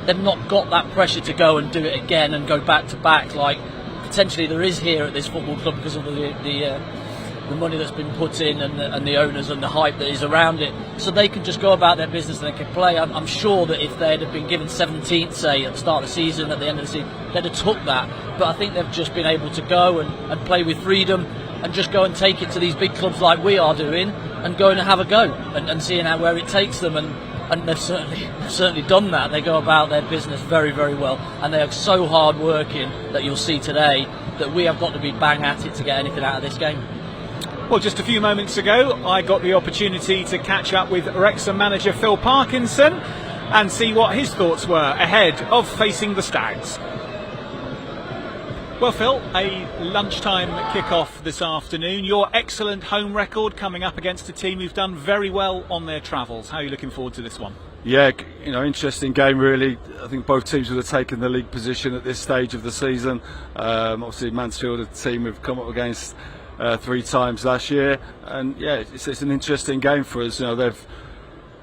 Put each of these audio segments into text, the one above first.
they've not got that pressure to go and do it again and go back to back like potentially there is here at this football club because of the money that's been put in and the owners and the hype that is around it. So they can just go about their business and they can play. I'm sure that if they'd have been given 17th, say, at the start of the season, at the end of the season, they'd have took that. But I think they've just been able to go and play with freedom and just go and take it to these big clubs like we are doing and go and have a go and seeing where it takes them. And they've certainly done that. They go about their business very, very well, and they are so hard working that you'll see today that we have got to be bang at it to get anything out of this game. Well, just a few moments ago, I got the opportunity to catch up with Wrexham manager Phil Parkinson and see what his thoughts were ahead of facing the Stags. Well, Phil, a lunchtime kick-off this afternoon. Your excellent home record coming up against a team who've done very well on their travels. How are you looking forward to this one? Yeah, interesting game really. I think both teams would have taken the league position at this stage of the season. Obviously, Mansfield, a team we've come up against 3 times last year, and yeah, it's an interesting game for us. They've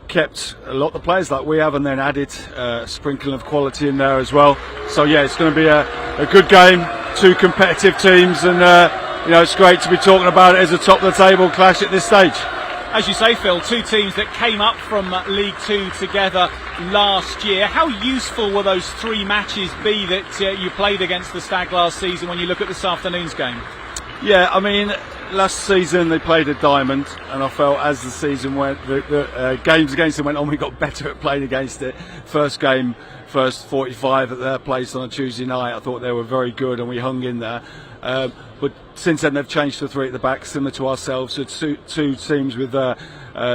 kept a lot of the players like we have, and then added a sprinkling of quality in there as well. So yeah, it's going to be a good game. 2 competitive teams, and it's great to be talking about it as a top of the table clash at this stage. As you say, Phil, 2 teams that came up from League 2 together last year. How useful will those 3 matches be that you played against the Stag last season when you look at this afternoon's game? Yeah, I mean, last season they played at Diamond, and I felt as the season went, the games against them went on, we got better at playing against it. First 45 at their place on a Tuesday night, I thought they were very good and we hung in there. But since then they've changed to 3 at the back, similar to ourselves. So it's 2 teams with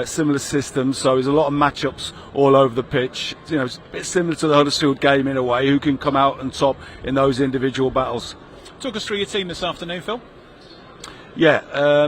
similar systems, so there's a lot of matchups all over the pitch. It's a bit similar to the Huddersfield game in a way, who can come out on top in those individual battles. Talk us through your team this afternoon, Phil. Yeah,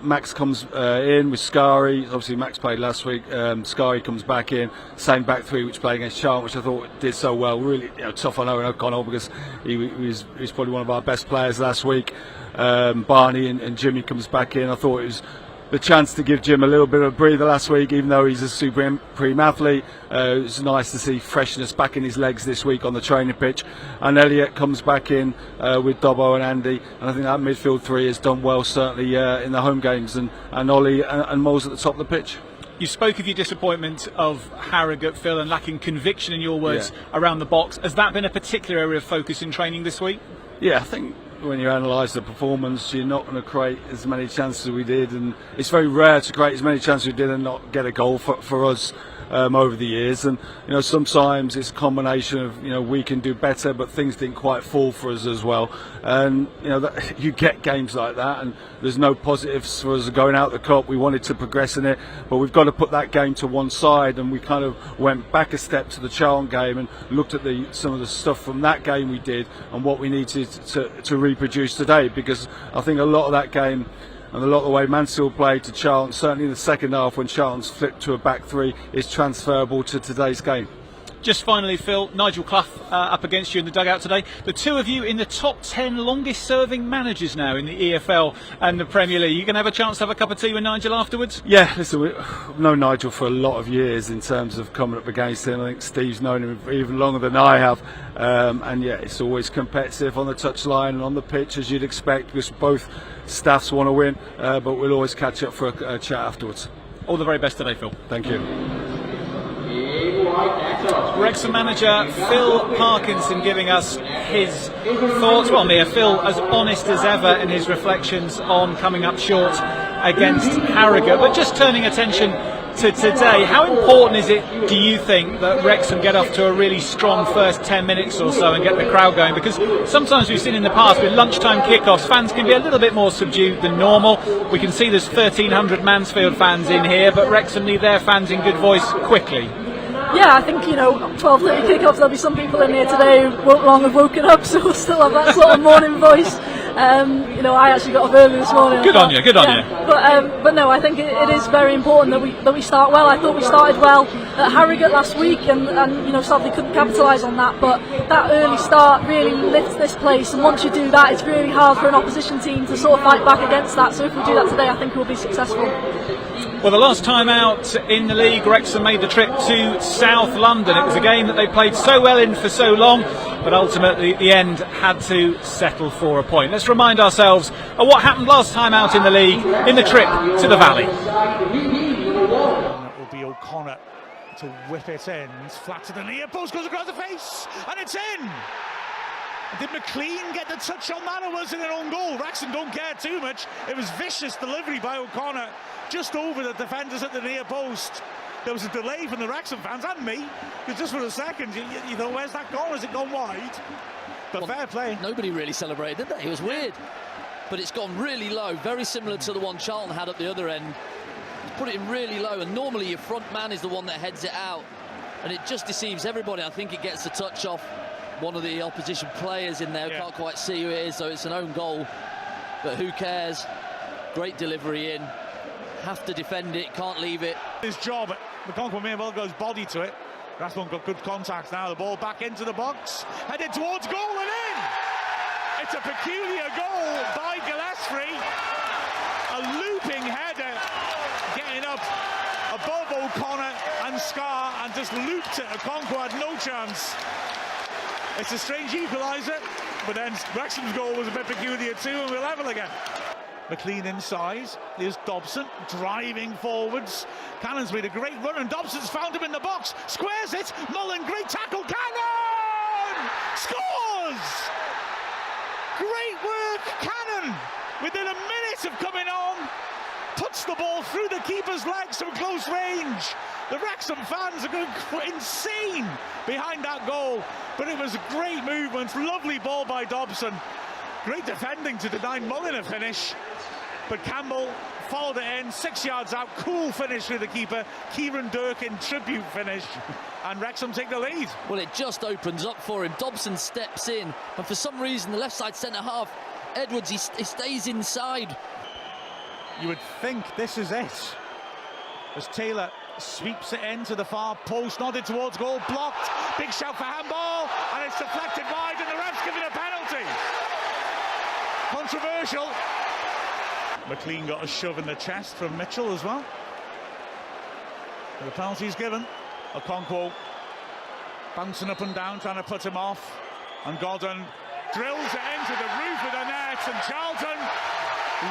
Max comes in with Scary. Obviously Max played last week. Scary comes back in, same back 3 which played against Charlton, which I thought did so well. Really tough on Owen O'Connell because he was probably one of our best players last week. Barney and Jimmy comes back in. I thought it was the chance to give Jim a little bit of a breather last week, even though he's a supreme athlete. It was nice to see freshness back in his legs this week on the training pitch. And Elliot comes back in with Dobbo and Andy, and I think that midfield 3 has done well, certainly in the home games, and Ollie and Moles at the top of the pitch. You spoke of your disappointment of Harrogate, Phil, and lacking conviction, in your words, around the box. Has that been a particular area of focus in training this week? Yeah, I think when you analyse the performance, you're not going to create as many chances as we did, and it's very rare to create as many chances as we did and not get a goal for us over the years. And sometimes it's a combination of we can do better, but things didn't quite fall for us as well. And you get games like that, and there's no positives for us going out the cup. We wanted to progress in it, but we've got to put that game to one side, and we kind of went back a step to the Charlton game and looked at some of the stuff from that game we did and what we needed to reproduce today, because I think a lot of that game and a lot of the way Mansfield played to Charlton, certainly in the second half when Charlton's flipped to a back 3, is transferable to today's game. Just finally, Phil, Nigel Clough up against you in the dugout today. The 2 of you in the top 10 longest serving managers now in the EFL and the Premier League. You going to have a chance to have a cup of tea with Nigel afterwards? Yeah, listen, we've known Nigel for a lot of years in terms of coming up against him. I think Steve's known him even longer than I have. And yeah, it's always competitive on the touchline and on the pitch, as you'd expect, because both staffs want to win. But we'll always catch up for a chat afterwards. All the very best today, Phil. Thank you. Wrexham manager Phil Parkinson giving us his thoughts. Well, Phil as honest as ever in his reflections on coming up short against Harrogate. But just turning attention to today, how important is it, do you think, that Wrexham get off to a really strong first 10 minutes or so and get the crowd going? Because sometimes we've seen in the past with lunchtime kickoffs, fans can be a little bit more subdued than normal. We can see there's 1,300 Mansfield fans in here, but Wrexham need their fans in good voice quickly. Yeah, I think 12:30 kickoffs. There'll be some people in here today who won't long have woken up, so we'll still have that sort of morning voice. I actually got up early this morning. Good on you. But no, I think it is very important that we start well. I thought we started well at Harrogate last week, and sadly couldn't capitalise on that. But that early start really lifts this place, and once you do that, it's really hard for an opposition team to sort of fight back against that. So if we do that today, I think we'll be successful. Well, the last time out in the league, Wrexham made the trip to South London. It was a game that they played so well in for so long, but ultimately at the end had to settle for a point. Let's remind ourselves of what happened last time out in the league in the trip to the Valley. That will be O'Connor to whip it in. It's flat to the near post, goes across the face, and it's in! Did McLean get the touch on that, or was it an own goal? Wrexham don't care too much. It was vicious delivery by O'Connor, just over the defenders at the near post. There was a delay from the Wrexham fans and me, because just for a second you thought, where's that gone? Has it gone wide? But fair play. Nobody really celebrated, did they? It was weird. But it's gone really low, very similar to the one Charlton had at the other end. Put it in really low, and normally your front man is the one that heads it out, and it just deceives everybody. I think it gets the touch off one of the opposition players in there. Yeah. Can't quite see who it is, so it's an own goal, but who cares? Great delivery in, have to defend it, can't leave it. His job, McConquelin goes body to it. Rathbone got good contact now, the ball back into the box, headed towards goal and in! It's a peculiar goal by Gillespie, a looping header, getting up above O'Connor and Scar, and just looped it. Okonkwo had no chance. It's a strange equaliser, but then Wrexham's goal was a bit peculiar too, and we're level again. McLean inside, here's Dobson driving forwards. Cannon's made a great run, and Dobson's found him in the box, squares it, Mullen, great tackle, Cannon! Scores! Great work, Cannon, within a minute of coming on, puts the ball through the keeper's legs from close range. The Wrexham fans are going insane behind that goal, but it was a great movement, lovely ball by Dobson. Great defending to deny Mullen a finish, but Campbell followed it in, 6 yards out, cool finish through the keeper. Kieran Durkin tribute finish, and Wrexham take the lead. Well, it just opens up for him. Dobson steps in, and for some reason the left side centre half, Edwards, he stays inside. You would think this is it, as Taylor sweeps it into the far post, nodded towards goal, blocked, big shout for handball, and it's deflected wide, and the ref's given a penalty. Controversial. McLean got a shove in the chest from Mitchell as well. And the penalty's given. Okonkwo bouncing up and down, trying to put him off, and Godden drills it into the roof of the net, and Charlton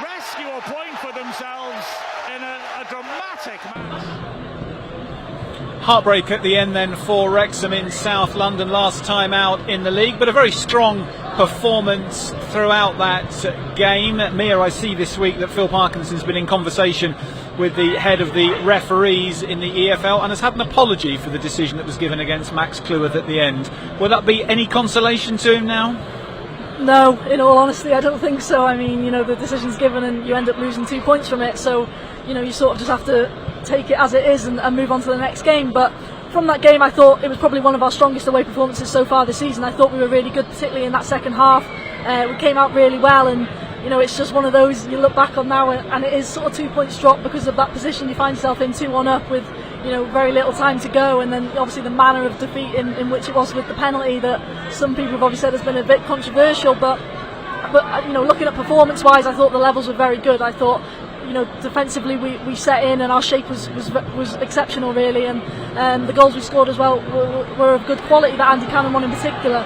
rescue a point for themselves in a dramatic match. Heartbreak at the end then for Wrexham in South London last time out in the league, but a very strong performance throughout that game. Mia, I see this week that Phil Parkinson's been in conversation with the head of the referees in the EFL and has had an apology for the decision that was given against Max Cleworth at the end. Will that be any consolation to him now? No, in all honesty, I don't think so. I mean, the decision's given and you end up losing 2 points from it, so, you sort of just have to take it as it is and move on to the next game. But from that game, I thought it was probably one of our strongest away performances so far this season. I thought we were really good, particularly in that second half. We came out really well, and it's just one of those you look back on now, and it is sort of 2 points drop because of that position you find yourself in, 2-1 up with very little time to go, and then obviously the manner of defeat in which it was with the penalty that some people have obviously said has been a bit controversial, but looking at performance-wise, I thought the levels were very good. I thought defensively we set in, and our shape was exceptional really, and the goals we scored as well were of good quality, that Andy Cannon one in particular.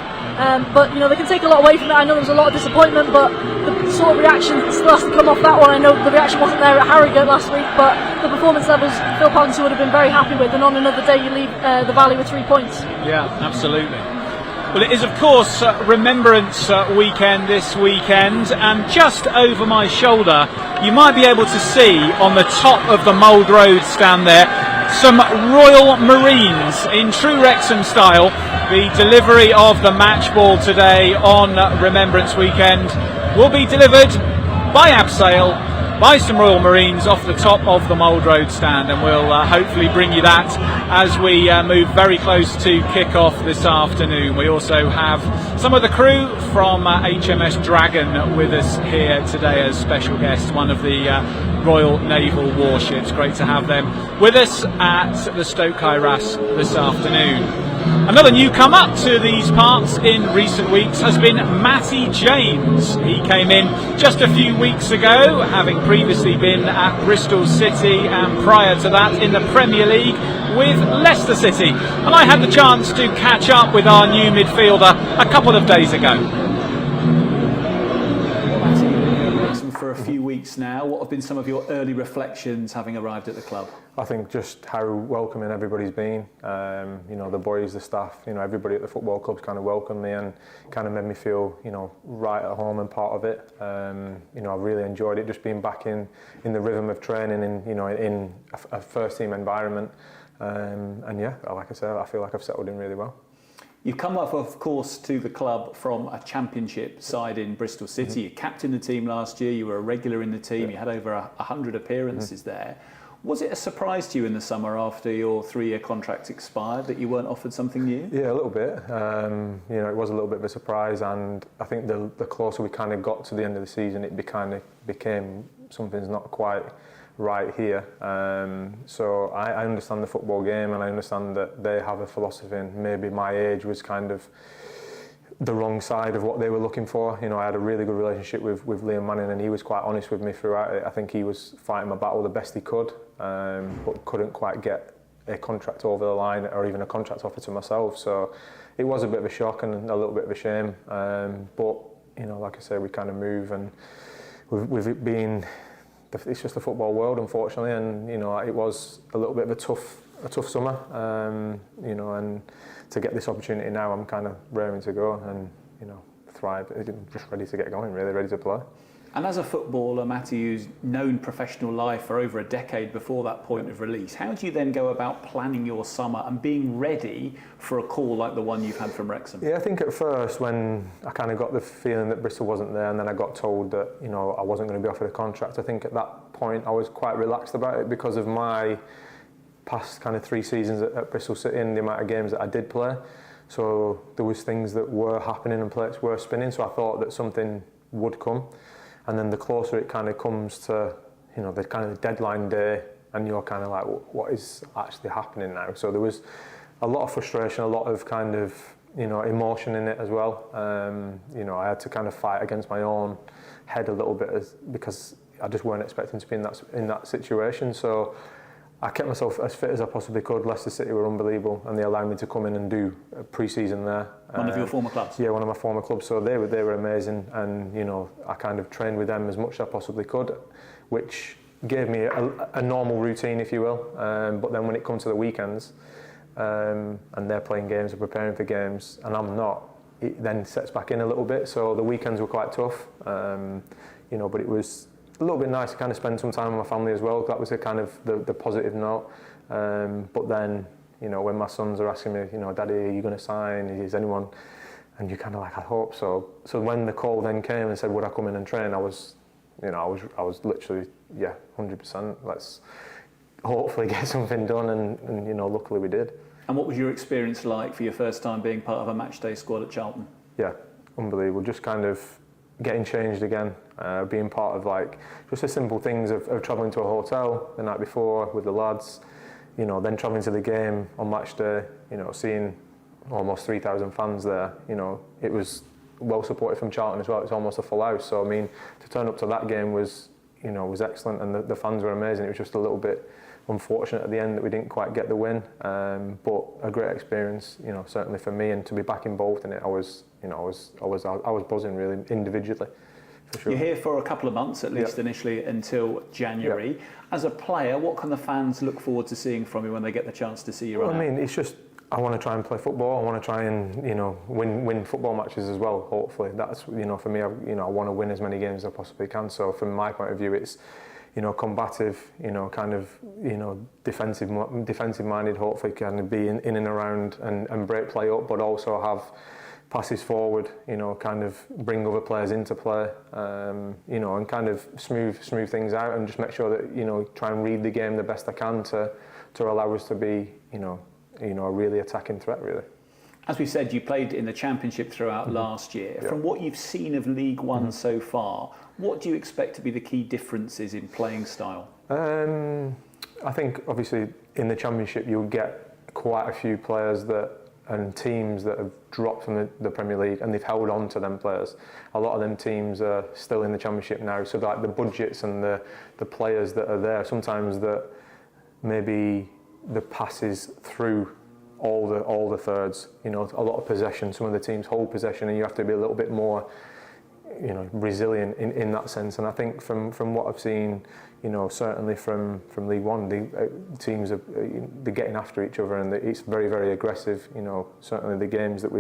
But they can take a lot away from it. I know there was a lot of disappointment, but the sort of reaction still has to come off that one. I know the reaction wasn't there at Harrogate last week, but the performance levels Phil Parkinson would have been very happy with, and on another day you leave the Valley with 3 points. Yeah, absolutely. Well, it is of course Remembrance weekend this weekend, and just over my shoulder you might be able to see on the top of the Mould Road stand there some Royal Marines in true Wrexham style. The delivery of the match ball today on Remembrance weekend will be delivered by Abseil, by some Royal Marines off the top of the Mould Road stand, and we'll hopefully bring you that as we move very close to kick-off this afternoon. We also have some of the crew from HMS Dragon with us here today as special guests, one of the Royal Naval warships. Great to have them with us at the Stoke Hyras this afternoon. Another newcomer to these parts in recent weeks has been Matty James. He came in just a few weeks ago, having previously been at Bristol City and prior to that in the Premier League with Leicester City. And I had the chance to catch up with our new midfielder a couple of days ago. Matty, you've been at Wrexham for a few weeks now. What have been some of your early reflections having arrived at the club? I think just how welcoming everybody's been. You know, the boys, the staff, you know, everybody at the football club's kind of welcomed me and kind of made me feel, you know, right at home and part of it. You know, I've really enjoyed it, just being back in the rhythm of training and, you know, in a first team environment. And yeah, like I said, I feel like I've settled in really well. You've come up, of course, to the club from a championship side in Bristol City. You captained the team last year, you were a regular in the team, you had over 100 appearances there. Was it a surprise to you in the summer after your 3-year contract expired that you weren't offered something new? Yeah, a little bit. You know, it was a little bit of a surprise, and I think the closer we kind of got to the end of the season, it became something's not quite right here. So I understand the football game, and I understand that they have a philosophy, and maybe my age was kind of the wrong side of what they were looking for. You know, I had a really good relationship with Liam Manning, and he was quite honest with me throughout it. I think he was fighting my battle the best he could, but couldn't quite get a contract over the line or even a contract offer to myself. So it was a bit of a shock and a little bit of a shame. But you know, like I say, we kind of move, and with it being, it's just the football world, unfortunately. And you know, it was a little bit of a tough summer. You know, and to get this opportunity now, I'm kind of raring to go and, you know, thrive. Just ready to get going, really ready to play. And as a footballer, Matty, who's known professional life for over a decade before that point of release, how do you then go about planning your summer and being ready for a call like the one you've had from Wrexham? Yeah, I think at first when I kind of got the feeling that Bristol wasn't there, and then I got told that, you know, I wasn't going to be offered a contract, I think at that point I was quite relaxed about it because of my past kind of 3 seasons at Bristol City and the amount of games that I did play. So there was things that were happening and plates were spinning, so I thought that something would come. And then the closer it kind of comes to, you know, the kind of deadline day, and you're kind of like, what is actually happening now? So there was a lot of frustration, a lot of kind of, you know, emotion in it as well. You know, I had to kind of fight against my own head a little bit because I just weren't expecting to be in that situation. So I kept myself as fit as I possibly could. Leicester City were unbelievable, and they allowed me to come in and do a pre-season there. One of your former clubs? Yeah, one of my former clubs. So they were amazing, and you know, I kind of trained with them as much as I possibly could, which gave me a normal routine, if you will. But then when it comes to the weekends, and they're playing games and preparing for games, and I'm not, it then sets back in a little bit. So the weekends were quite tough, you know, but it was a little bit nice to kind of spend some time with my family as well. That was a kind of the positive note. But then, you know, when my sons are asking me, you know, Daddy, are you going to sign? Is anyone? And you're kind of like, I hope so. So when the call then came and said, would I come in and train? I was literally, yeah, 100%. Let's hopefully get something done, and you know, luckily we did. And what was your experience like for your first time being part of a matchday squad at Charlton? Yeah, unbelievable. Just kind of getting changed again, being part of like just the simple things of travelling to a hotel the night before with the lads, you know, then travelling to the game on match day, you know, seeing almost 3,000 fans there. You know, it was well supported from Charlton as well. It was almost a full house. So I mean, to turn up to that game was excellent, and the fans were amazing. It was just a little bit unfortunate at the end that we didn't quite get the win, but a great experience, you know, certainly for me, and to be back involved in it, I was buzzing really individually, for sure. You're here for a couple of months, at least initially, until January. Yep. As a player, what can the fans look forward to seeing from you when they get the chance to see you? Well, I mean, it's just, I want to try and play football. I want to try and, you know, win football matches as well. Hopefully, that's, you know, for me, I want to win as many games as I possibly can. So from my point of view, it's, you know, combative, you know, kind of, you know, defensive minded, hopefully kind of be in and around and break play up, but also have passes forward, you know, kind of bring other players into play, you know, and kind of smooth things out, and just make sure that, you know, try and read the game the best I can to allow us to be, you know, a really attacking threat, really. As we said, you played in the Championship throughout last year. From what you've seen of League One so far, what do you expect to be the key differences in playing style? I think obviously in the Championship you'll get quite a few players that and teams that have dropped from the Premier League and they've held on to them players. A lot of them teams are still in the Championship now, so like the budgets and the players that are there, sometimes that maybe the passes through all the thirds, you know, a lot of possession. Some of the teams hold possession, and you have to be a little bit more, you know, resilient in that sense. And I think from what I've seen, you know, certainly from League One, the teams they're getting after each other, and it's very, very aggressive. You know, certainly the games that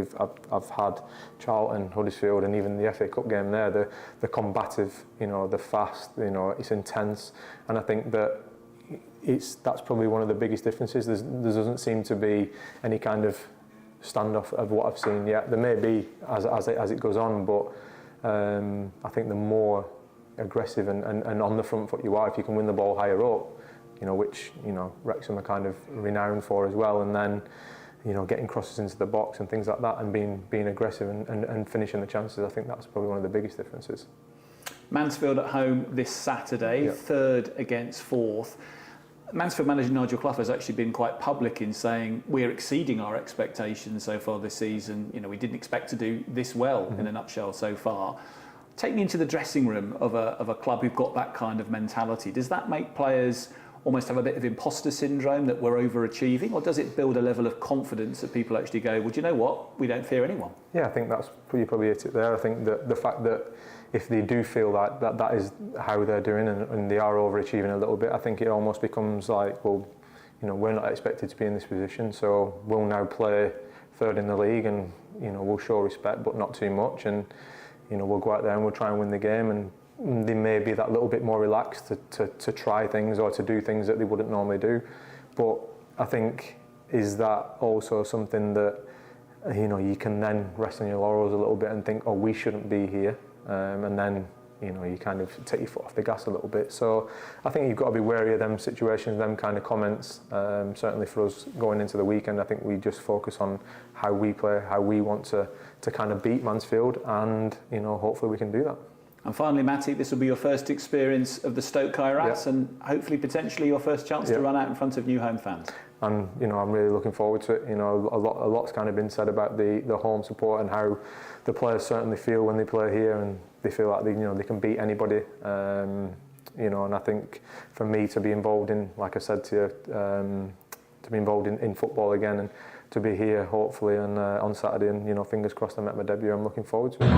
I've had, Charlton, Huddersfield, and even the FA Cup game there, the combative, you know, the fast, you know, it's intense, and I think that that's probably one of the biggest differences. There doesn't seem to be any kind of standoff of what I've seen yet. There may be as it goes on, but I think the more aggressive and on the front foot you are, if you can win the ball higher up, you know, which, you know, Wrexham are kind of renowned for as well, and then, you know, getting crosses into the box and things like that, and being aggressive and finishing the chances, I think that's probably one of the biggest differences. Mansfield at home this Saturday, third against fourth. Mansfield manager Nigel Clough has actually been quite public in saying we're exceeding our expectations so far this season. You know, we didn't expect to do this well in a nutshell so far. Take me into the dressing room of a club who've got that kind of mentality. Does that make players almost have a bit of imposter syndrome that we're overachieving, or does it build a level of confidence that people actually go, well, do you know what? We don't fear anyone. Yeah, I think that's probably it there. I think that the fact that if they do feel that is how they're doing and they are overachieving a little bit, I think it almost becomes like, well, you know, we're not expected to be in this position, so we'll now play third in the league, and, you know, we'll show respect but not too much, and, you know, we'll go out there and we'll try and win the game, and they may be that little bit more relaxed to try things or to do things that they wouldn't normally do. But I think, is that also something that, you know, you can then rest on your laurels a little bit and think, oh, we shouldn't be here, and then, you know, you kind of take your foot off the gas a little bit. So I think you've got to be wary of them situations, them kind of comments. Certainly for us going into the weekend, I think we just focus on how we play, how we want to kind of beat Mansfield, and, you know, hopefully we can do that. And finally, Matty, this will be your first experience of the Stoke Kyrats, and hopefully potentially your first chance to run out in front of new home fans. And, you know, I'm really looking forward to it. You know, a lot's kind of been said about the home support and how the players certainly feel when they play here, and they feel like they can beat anybody. You know, and I think for me to be involved in, like I said to you, to be involved in football again, and to be here hopefully on Saturday, and, you know, fingers crossed I make my debut, I'm looking forward to it.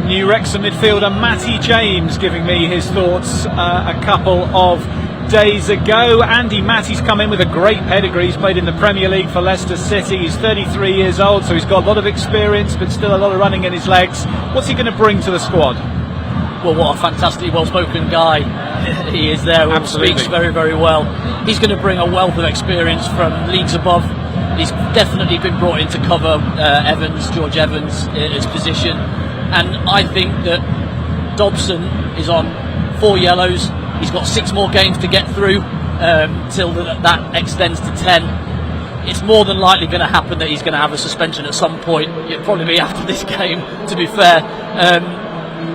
New Wrexham midfielder Matty James giving me his thoughts a couple of days ago. Andy Matty's come in with a great pedigree. He's played in the Premier League for Leicester City. He's 33 years old, so he's got a lot of experience, but still a lot of running in his legs. What's he going to bring to the squad? Well, what a fantastic, well-spoken guy he is there. Absolutely. Speaks very, very well. He's going to bring a wealth of experience from leagues above. He's definitely been brought in to cover George Evans' his position. And I think that Dobson is on 4 yellows. He's got 6 more games to get through till that extends to 10. It's more than likely going to happen that he's going to have a suspension at some point. It'll probably be after this game, to be fair.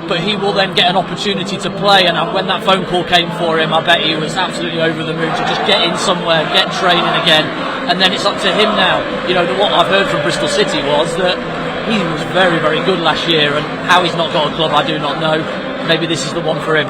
But he will then get an opportunity to play, and when that phone call came for him, I bet he was absolutely over the moon to just get in somewhere, get training again, and then it's up to him now. You know, what I've heard from Bristol City was that he was very, very good last year, and how he's not got a club I do not know. Maybe this is the one for him.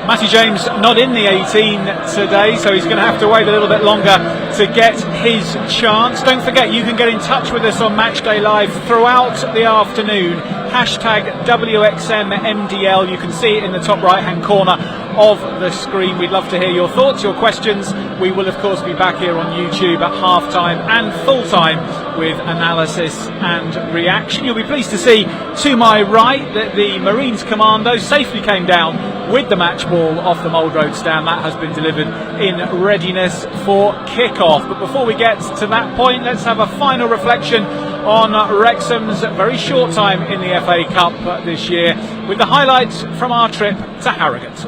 Matty James not in the 18 today, so he's going to have to wait a little bit longer to get his chance. Don't forget, you can get in touch with us on Matchday Live throughout the afternoon. Hashtag WXMMDL. You can see it in the top right-hand corner of the screen. We'd love to hear your thoughts, your questions. We will, of course, be back here on YouTube at half-time and full-time with analysis and reaction. You'll be pleased to see, to my right, that the Marines Commando safely came down with the match ball off the Mould Road stand. That has been delivered in readiness for kick-off. But before we get to that point, let's have a final reflection on Wrexham's very short time in the FA Cup this year, with the highlights from our trip to Harrogate.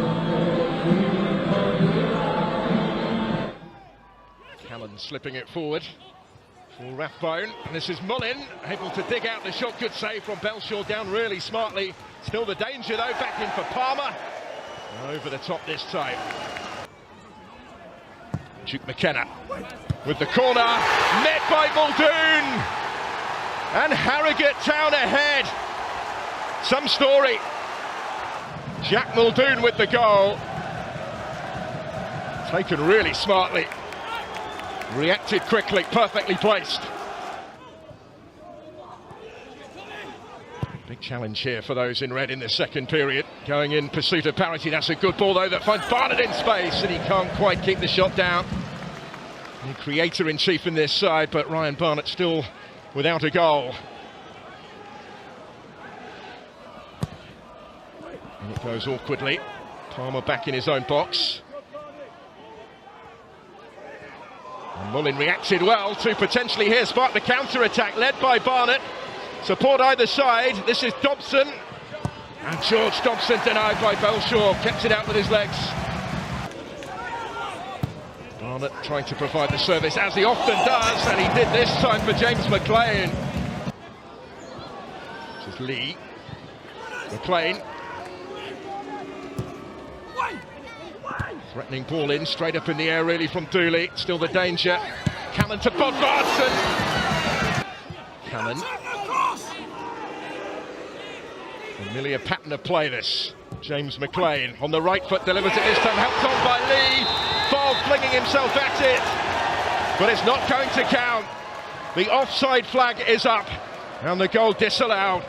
Callan slipping it forward for Rathbone. This is Mullin able to dig out the shot. Good save from Belshaw, down really smartly. Still the danger though, back in for Palmer. Over the top this time. Duke McKenna with the corner, met by Muldoon, and Harrogate Town ahead. Some story. Jack Muldoon with the goal. Taken really smartly. Reacted quickly, perfectly placed. Big challenge here for those in red in the second period. Going in pursuit of parity. That's a good ball though that finds Barnett in space, and he can't quite keep the shot down. The creator in chief in this side, but Ryan Barnett still without a goal. And it goes awkwardly. Palmer back in his own box. And Mullin reacted well to potentially here spark the counter-attack led by Barnett. Support either side. This is Dobson. And George Dobson denied by Belshaw. Kept it out with his legs. Barnett trying to provide the service as he often does, and he did this time for James McLean. This is Lee. McLean. Threatening ball in, straight up in the air really from Dooley. Still the danger. Cannon to Bodvarsson. Cannon. Familiar pattern of play this. James McLean on the right foot delivers it this time, helped on by Lee. Fall flinging himself at it, but it's not going to count. The offside flag is up and the goal disallowed.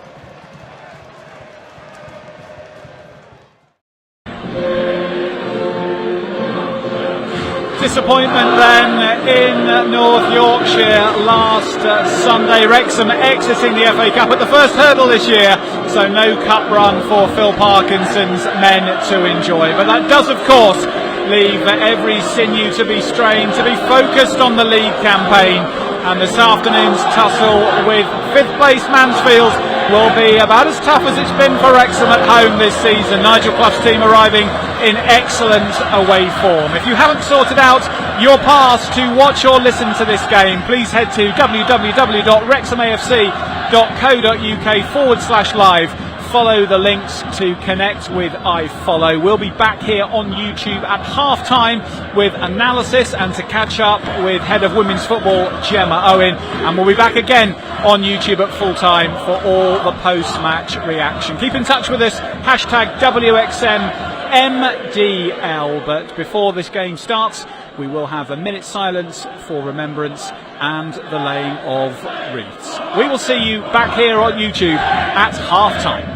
Disappointment then in North Yorkshire last Sunday. Wrexham exiting the FA Cup at the first hurdle this year, so no cup run for Phil Parkinson's men to enjoy. But that does, of course, leave every sinew to be strained, to be focused on the league campaign. And this afternoon's tussle with 5th place Mansfield will be about as tough as it's been for Wrexham at home this season. Nigel Clough's team arriving in excellent away form. If you haven't sorted out your pass to watch or listen to this game, please head to www.wrexhamafc.co.uk/live. Follow the links to connect with iFollow. We'll be back here on YouTube at half-time with analysis and to catch up with head of women's football Gemma Owen, and we'll be back again on YouTube at full-time for all the post-match reaction. Keep in touch with us, #WXMMDL. But before this game starts, we will have a minute's silence for remembrance and the laying of wreaths. We will see you back here on YouTube at half-time.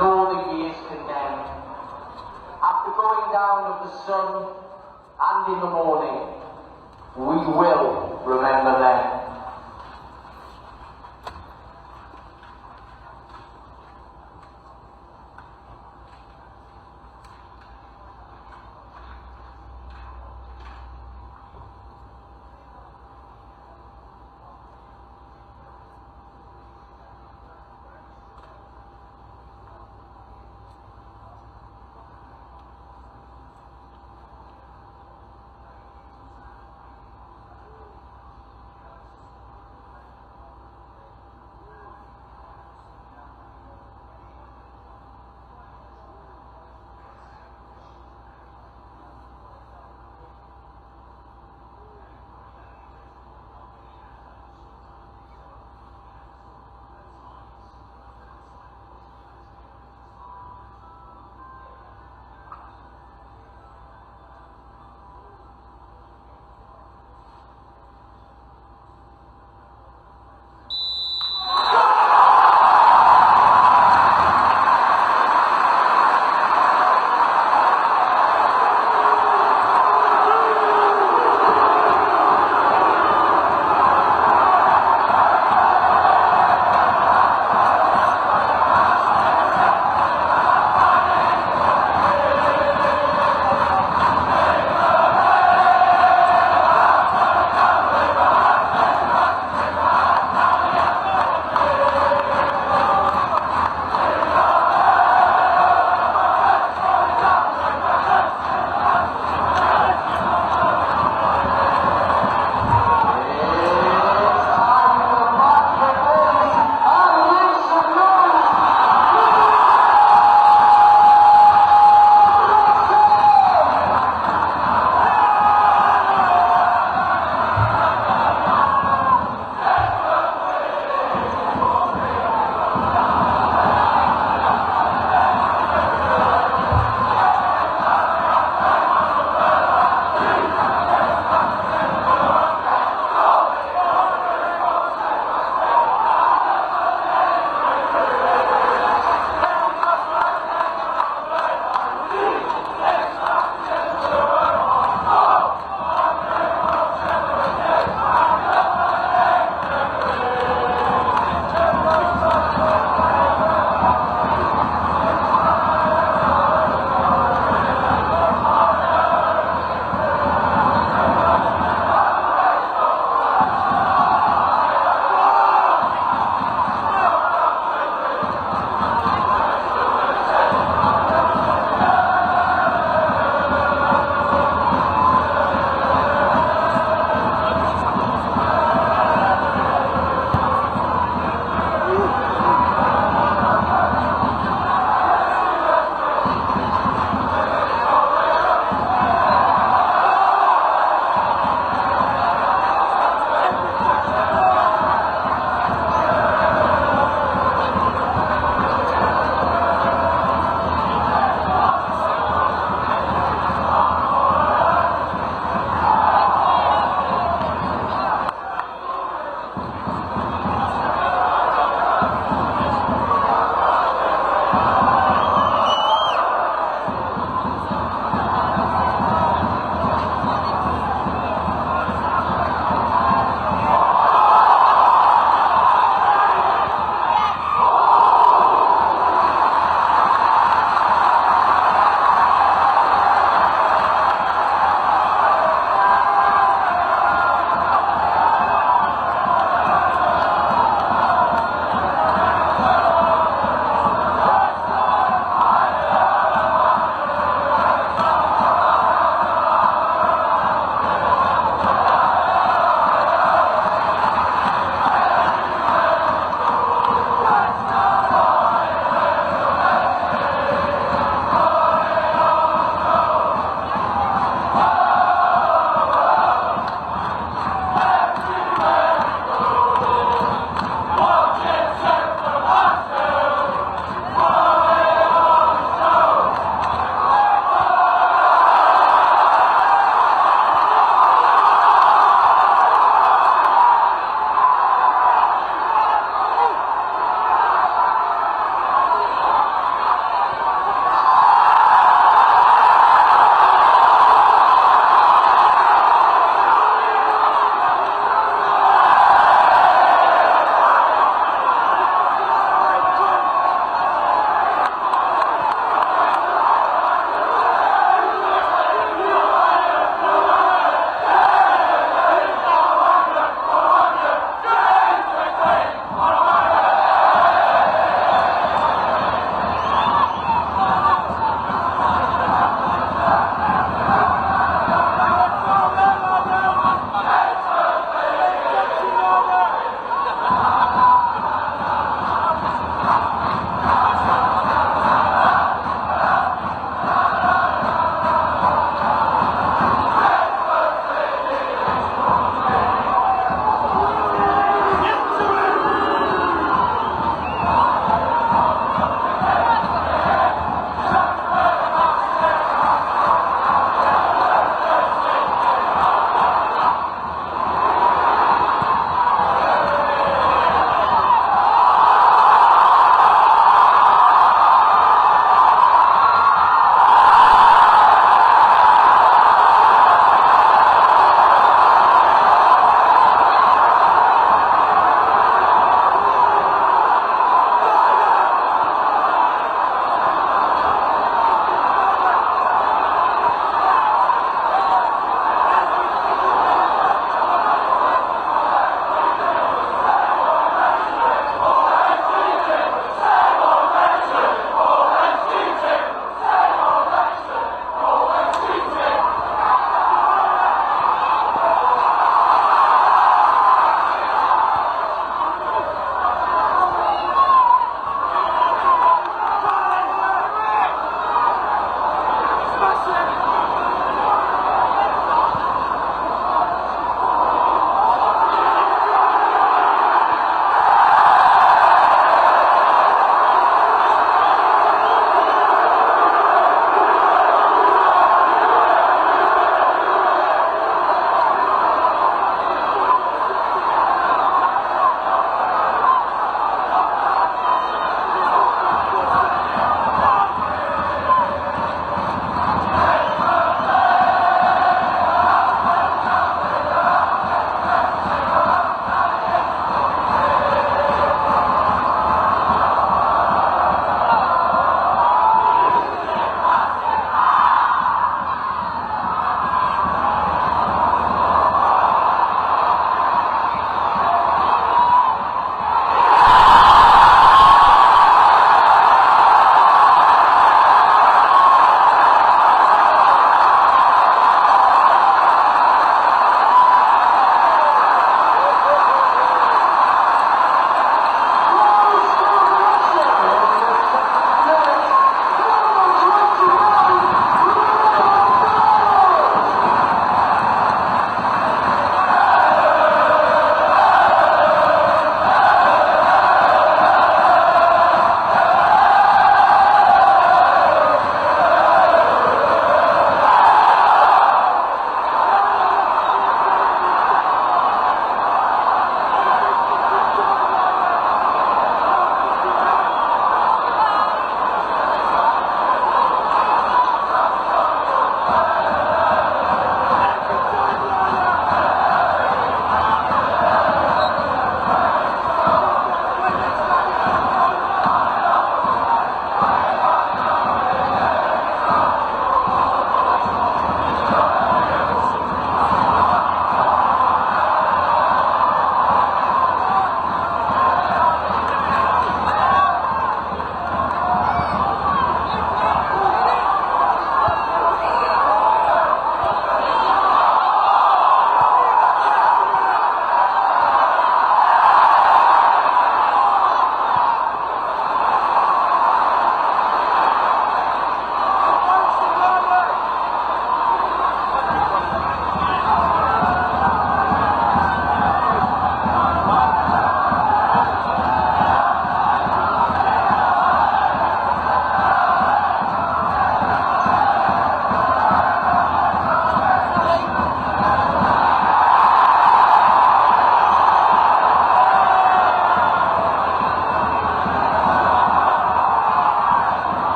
Nor the years condemned. After going down of the sun and in the morning, we will remember them.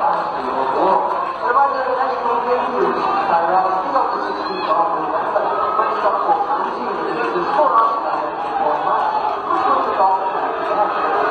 Mansfield below. A reminder the next one game groups carry out kick off the 16th of November when Stockport and the team in the distance for Arsenal and one match, which will kick off at 9 p.m.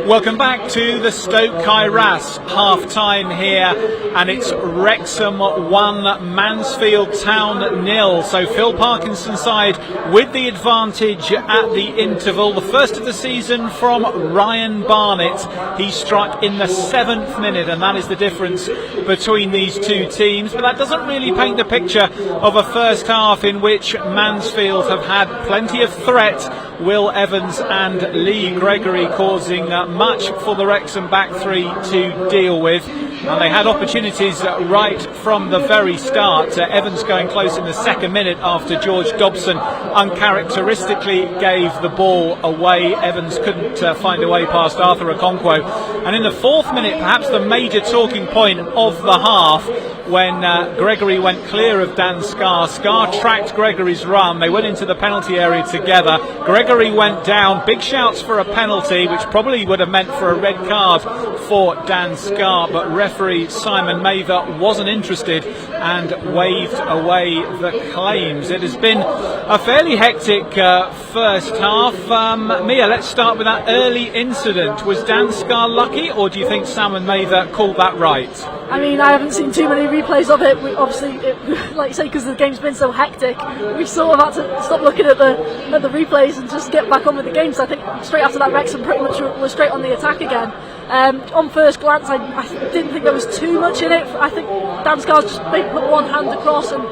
Welcome back to the Stoke Kairas half-time here, and it's Wrexham 1, Mansfield Town 0. So Phil Parkinson's side with the advantage at the interval. The first of the season from Ryan Barnett. He struck in the 7th minute, and that is the difference between these two teams. But that doesn't really paint the picture of a first half in which Mansfield have had plenty of threat. Will Evans and Lee Gregory causing much for the Wrexham back three to deal with. And they had opportunities right from the very start. Evans going close in the 2nd minute after George Dobson uncharacteristically gave the ball away. Evans couldn't find a way past Arthur Okonkwo. And in the 4th minute, perhaps the major talking point of the half, when Gregory went clear of Dan Scarr. Scarr tracked Gregory's run. They went into the penalty area together. Gregory went down. Big shouts for a penalty, which probably would have meant for a red card for Dan Scarr, but referee Simon Mather wasn't interested and waved away the claims. It has been a fairly hectic first half. Mia, let's start with that early incident. Was Dan Scarr lucky, or do you think Simon Mather called that right? I mean, I haven't seen too many replays of it. Like you say, because the game's been so hectic, we sort of had to stop looking at the replays and just get back on with the game. So I think straight after that, Wrexham pretty much was straight on the attack again. On first glance, I didn't think there was too much in it. I think Dan Scarr's just put one hand across, and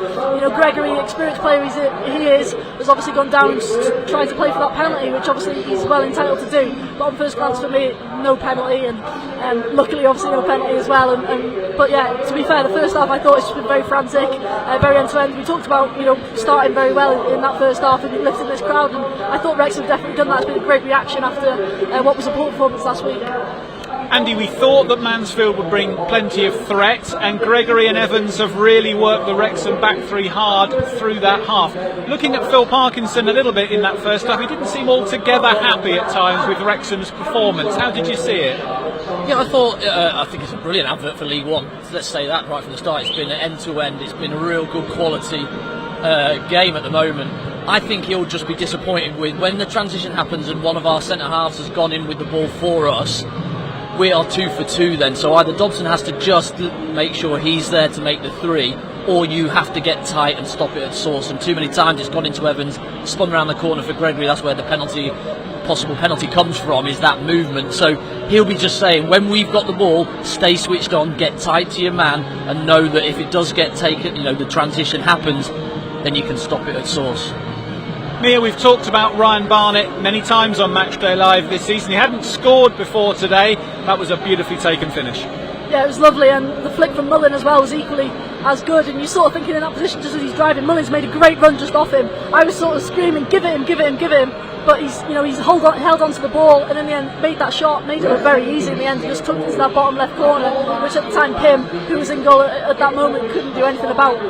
Gregory, experienced player he is, has obviously gone down and tried to play for that penalty, which obviously he's well entitled to do. But on first glance, for me, no penalty, and luckily, obviously, no penalty as well. But yeah, to be fair, the first half I thought it's been very frantic, very end to end. We talked about starting very well in that first half and lifting this crowd, and I thought Wrexham have definitely done that. It's been a great reaction after what was a poor performance last week. Andy, we thought that Mansfield would bring plenty of threat, and Gregory and Evans have really worked the Wrexham back three hard through that half. Looking at Phil Parkinson a little bit in that first half, he didn't seem altogether happy at times with Wrexham's performance. How did you see it? Yeah, I think it's a brilliant advert for League One. So let's say that right from the start. It's been end to end. It's been a real good quality game at the moment. I think he'll just be disappointed with when the transition happens and one of our centre halves has gone in with the ball for us. We are 2 for 2 then, so either Dobson has to just make sure he's there to make the 3, or you have to get tight and stop it at source. And too many times it's gone into Evans, spun around the corner for Gregory. That's where the possible penalty comes from, is that movement. So he'll be just saying, when we've got the ball, stay switched on, get tight to your man, and know that if it does get taken, the transition happens, then you can stop it at source. Mia, we've talked about Ryan Barnett many times on Matchday Live this season. He hadn't scored before today. That was a beautifully taken finish. Yeah, it was lovely, and the flick from Mullin as well was equally as good. And you sort of thinking in that position, just as he's driving, Mullin's made a great run just off him. I was sort of screaming, give it him, give it him, give it him. But he's held on to the ball, and in the end made that shot, made it look very easy in the end. He just took it to that bottom left corner, which at the time Pym, who was in goal at that moment, couldn't do anything about.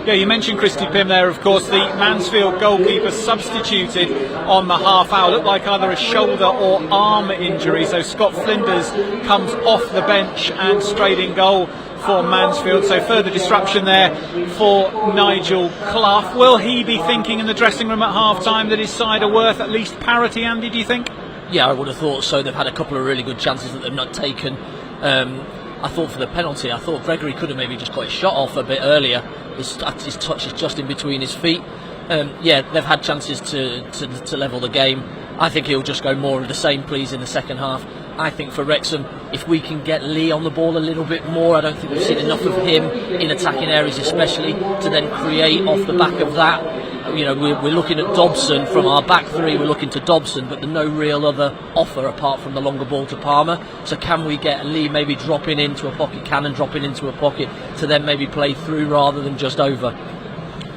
Yeah, you mentioned Christy Pym there, of course, the Mansfield goalkeeper substituted on the half hour. Looked like either a shoulder or arm injury, so Scott Flinders comes off the bench and straight in goal for Mansfield. So further disruption there for Nigel Clough. Will he be thinking in the dressing room at half time that his side are worth at least parity, Andy, do you think? Yeah, I would have thought so. They've had a couple of really good chances that they've not taken. I thought for the penalty, I thought Gregory could have maybe just got his shot off a bit earlier. His touch is just in between his feet. Yeah, they've had chances to level the game. I think he'll just go more of the same, please, in the second half. I think for Wrexham, if we can get Lee on the ball a little bit more, I don't think we've seen enough of him in attacking areas, especially to then create off the back of that. We're looking at Dobson from our back three. We're looking to Dobson, but there's no real other offer apart from the longer ball to Palmer. So can we get Lee maybe dropping into a pocket, Cannon dropping into a pocket to then maybe play through rather than just over?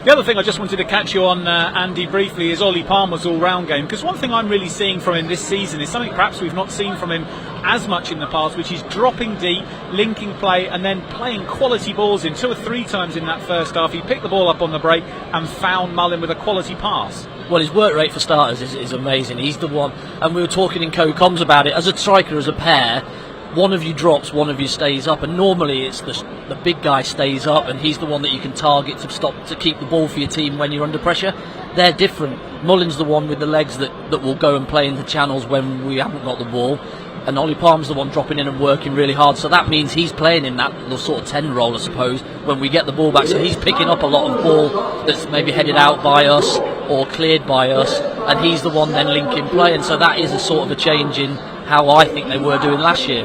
The other thing I just wanted to catch you on, Andy, briefly, is Ollie Palmer's all-round game. Because one thing I'm really seeing from him this season is something perhaps we've not seen from him as much in the past, which is dropping deep, linking play, and then playing quality balls in. 2 or 3 times in that first half, he picked the ball up on the break and found Mullin with a quality pass. Well, his work rate for starters is amazing. He's the one, and we were talking in co-coms about it, as a striker, as a pair, one of you drops, one of you stays up, and normally it's the big guy stays up, and he's the one that you can target to keep the ball for your team when you're under pressure. They're different. Mullin's the one with the legs that will go and play in the channels when we haven't got the ball, and Ollie Palmer's the one dropping in and working really hard. So that means he's playing in that little sort of 10 role, I suppose, when we get the ball back. So he's picking up a lot of ball that's maybe headed out by us or cleared by us, and he's the one then linking play. And so that is a sort of a change in how I think they were doing last year.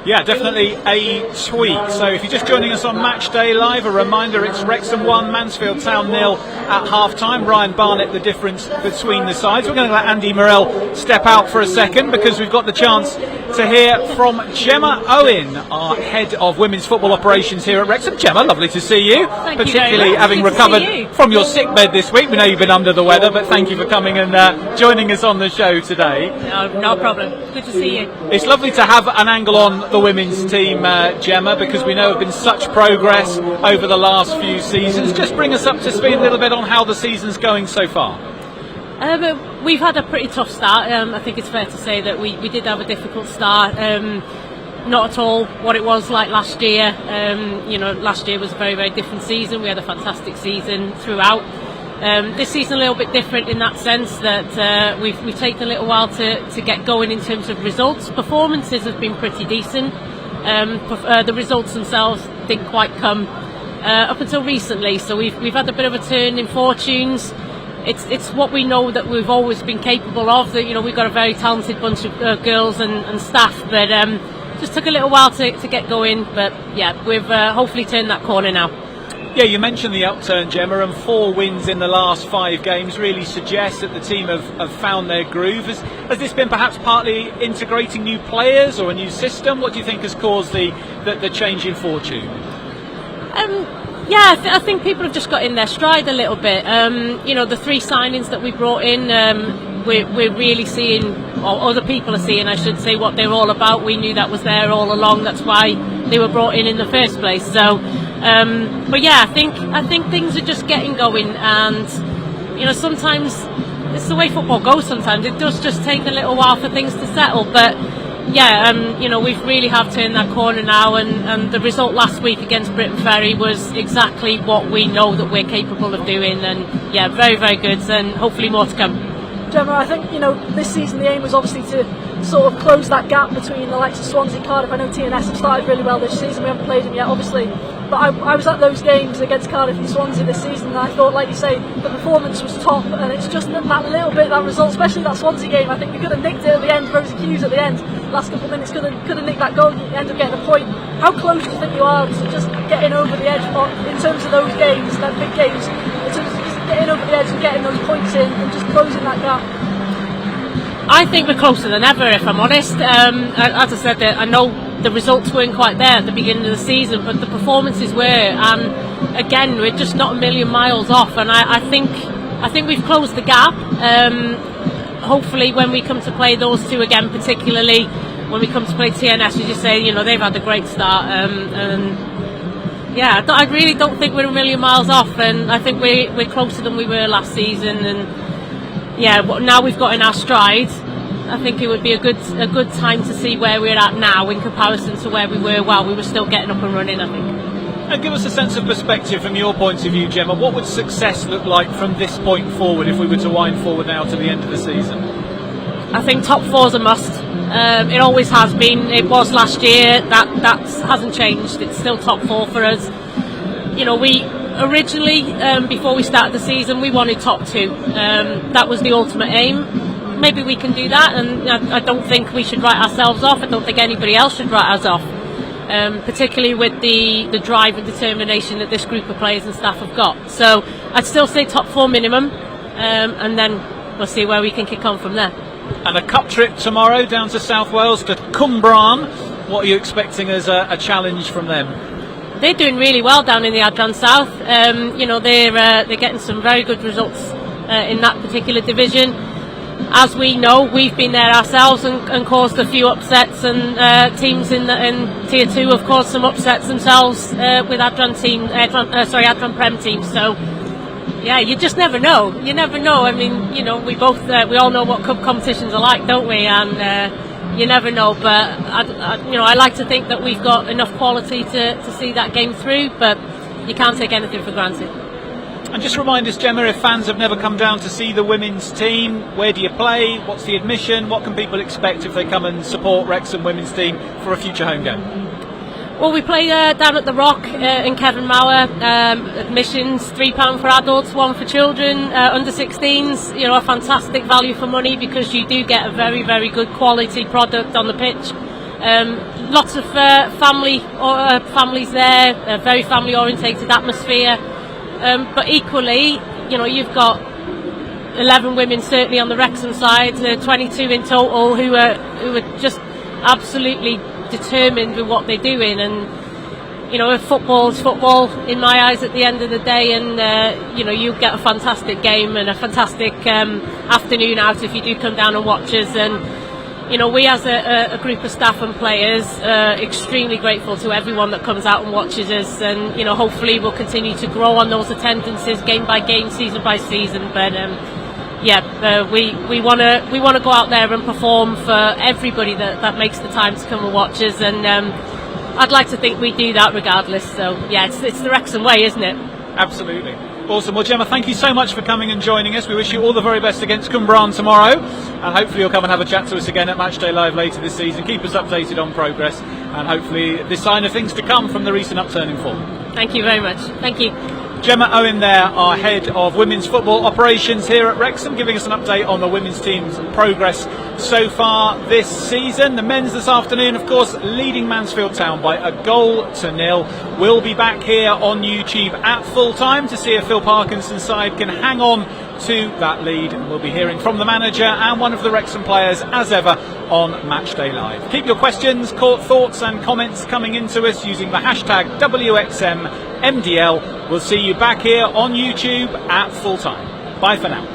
Yeah, definitely a tweak. So if you're just joining us on Matchday Live, a reminder, it's Wrexham 1, Mansfield Town 0 at half-time. Ryan Barnett, the difference between the sides. We're going to let Andy Morrell step out for a second because we've got the chance to hear from Gemma Owen, our head of women's football operations here at Wrexham. Gemma, lovely to see you. Thank particularly you having recovered from your sick bed this week. We know you've been under the weather, but thank you for coming and joining us on the show today. No problem. Good to see you. It's lovely to have an angle on the women's team, Gemma, because we know there have been such progress over the last few seasons. Just bring us up to speed a little bit on how the season's going so far. We've had a pretty tough start. I think it's fair to say that we did have a difficult start. Not at all what it was like last year. Last year was a very, very different season. We had a fantastic season throughout. This season a little bit different in that sense that we've taken a little while to get going in terms of results. Performances have been pretty decent. The results themselves didn't quite come up until recently, so we've had a bit of a turn in fortunes. It's what we know that we've always been capable of. That we've got a very talented bunch of girls and staff, but just took a little while to get going. But yeah, we've hopefully turned that corner now. Yeah, you mentioned the upturn, Gemma, and 4 wins in the last 5 games really suggests that the team have found their groove. Has this been perhaps partly integrating new players or a new system? What do you think has caused the change in fortune? I think people have just got in their stride a little bit. The 3 signings that we brought in, we're really seeing or other people are seeing, I should say, what they're all about. We knew that was there all along. That's why they were brought in the first place. So, but yeah, I think things are just getting going, and sometimes it's the way football goes. Sometimes it does just take a little while for things to settle, but. Yeah, we've really have turned that corner now, and the result last week against Britain Ferry was exactly what we know that we're capable of doing, and yeah, very, very good, and hopefully more to come. Gemma, I think this season the aim was obviously to sort of close that gap between the likes of Swansea and Cardiff. I know TNS have started really well this season. We haven't played them yet, obviously, but I was at those games against Cardiff and Swansea this season, and I thought, like you say, the performance was top, and it's just that little bit, that result, especially that Swansea game. I think we could have nicked it at the end. Rosie Hughes at the end, last couple of minutes, could have nicked that goal. You end up getting a point. How close do you think you are to just getting over the edge in terms of those games, that big games, in terms of just getting over the edge and getting those points in and just closing that gap? I think we're closer than ever, if I'm honest. As I said, I know the results weren't quite there at the beginning of the season, but the performances were, and again, we're just not a million miles off, and I think we've closed the gap. Hopefully when we come to play those two again, particularly when we come to play TNS, as you say, they've had a great start, and yeah, I really don't think we're a million miles off, and I think we're closer than we were last season, and yeah, now we've got in our stride. I think it would be a good time to see where we're at now in comparison to where we were while we were still getting up and running, I think. And give us a sense of perspective from your point of view, Gemma. What would success look like from this point forward if we were to wind forward now to the end of the season? I think top four's a must. It always has been. It was last year. That hasn't changed. It's still top four for us. We originally, before we started the season, we wanted top two. That was the ultimate aim. Maybe we can do that, and I don't think we should write ourselves off. I don't think anybody else should write us off, particularly with the drive and determination that this group of players and staff have got. So I'd still say top four minimum, and then we'll see where we can kick on from there. And a cup trip tomorrow down to South Wales to Cwmbran. What are you expecting as a challenge from them? They're doing really well down in the Adran South. They're getting some very good results in that particular division. As we know, we've been there ourselves and caused a few upsets, and teams in Tier 2 have caused some upsets themselves with Adran Prem teams. So yeah, you just never know. You never know. I mean, we all know what cup competitions are like, don't we? And you never know. But I like to think that we've got enough quality to see that game through. But you can't take anything for granted. And just remind us, Gemma, if fans have never come down to see the women's team, where do you play? What's the admission? What can people expect if they come and support Wrexham women's team for a future home game? Well, we play down at the Rock in Kevin Mauer. Admissions £3 for adults, £1 for children, under 16s. A fantastic value for money, because you do get a very, very good quality product on the pitch. Lots of families there, a very family orientated atmosphere. But equally, you've got 11 women certainly on the Wrexham side, 22 in total who are just absolutely determined with what they're doing. And football's football in my eyes at the end of the day, and you get a fantastic game and a fantastic afternoon out if you do come down and watch us. And we as a group of staff and players are extremely grateful to everyone that comes out and watches us, and hopefully we'll continue to grow on those attendances game by game, season by season. But we want to go out there and perform for everybody that makes the time to come and watch us, and I'd like to think we do that regardless. So yeah, it's the Wrexham way, isn't it? Absolutely. Awesome. Well, Gemma, thank you so much for coming and joining us. We wish you all the very best against Cwmbran tomorrow, and hopefully you'll come and have a chat to us again at Matchday Live later this season. Keep us updated on progress, and hopefully the sign of things to come from the recent upturning form. Thank you very much. Thank you. Gemma Owen there, our head of women's football operations here at Wrexham, giving us an update on the women's team's progress so far this season. The men's this afternoon, of course, leading Mansfield Town by 1-0. We'll be back here on YouTube at full time to see if Phil Parkinson's side can hang on to that lead. We'll be hearing from the manager and one of the Wrexham players as ever on Matchday Live. Keep your questions, thoughts and comments coming into us using the hashtag WXMMDL. We'll see you back here on YouTube at full time. Bye for now.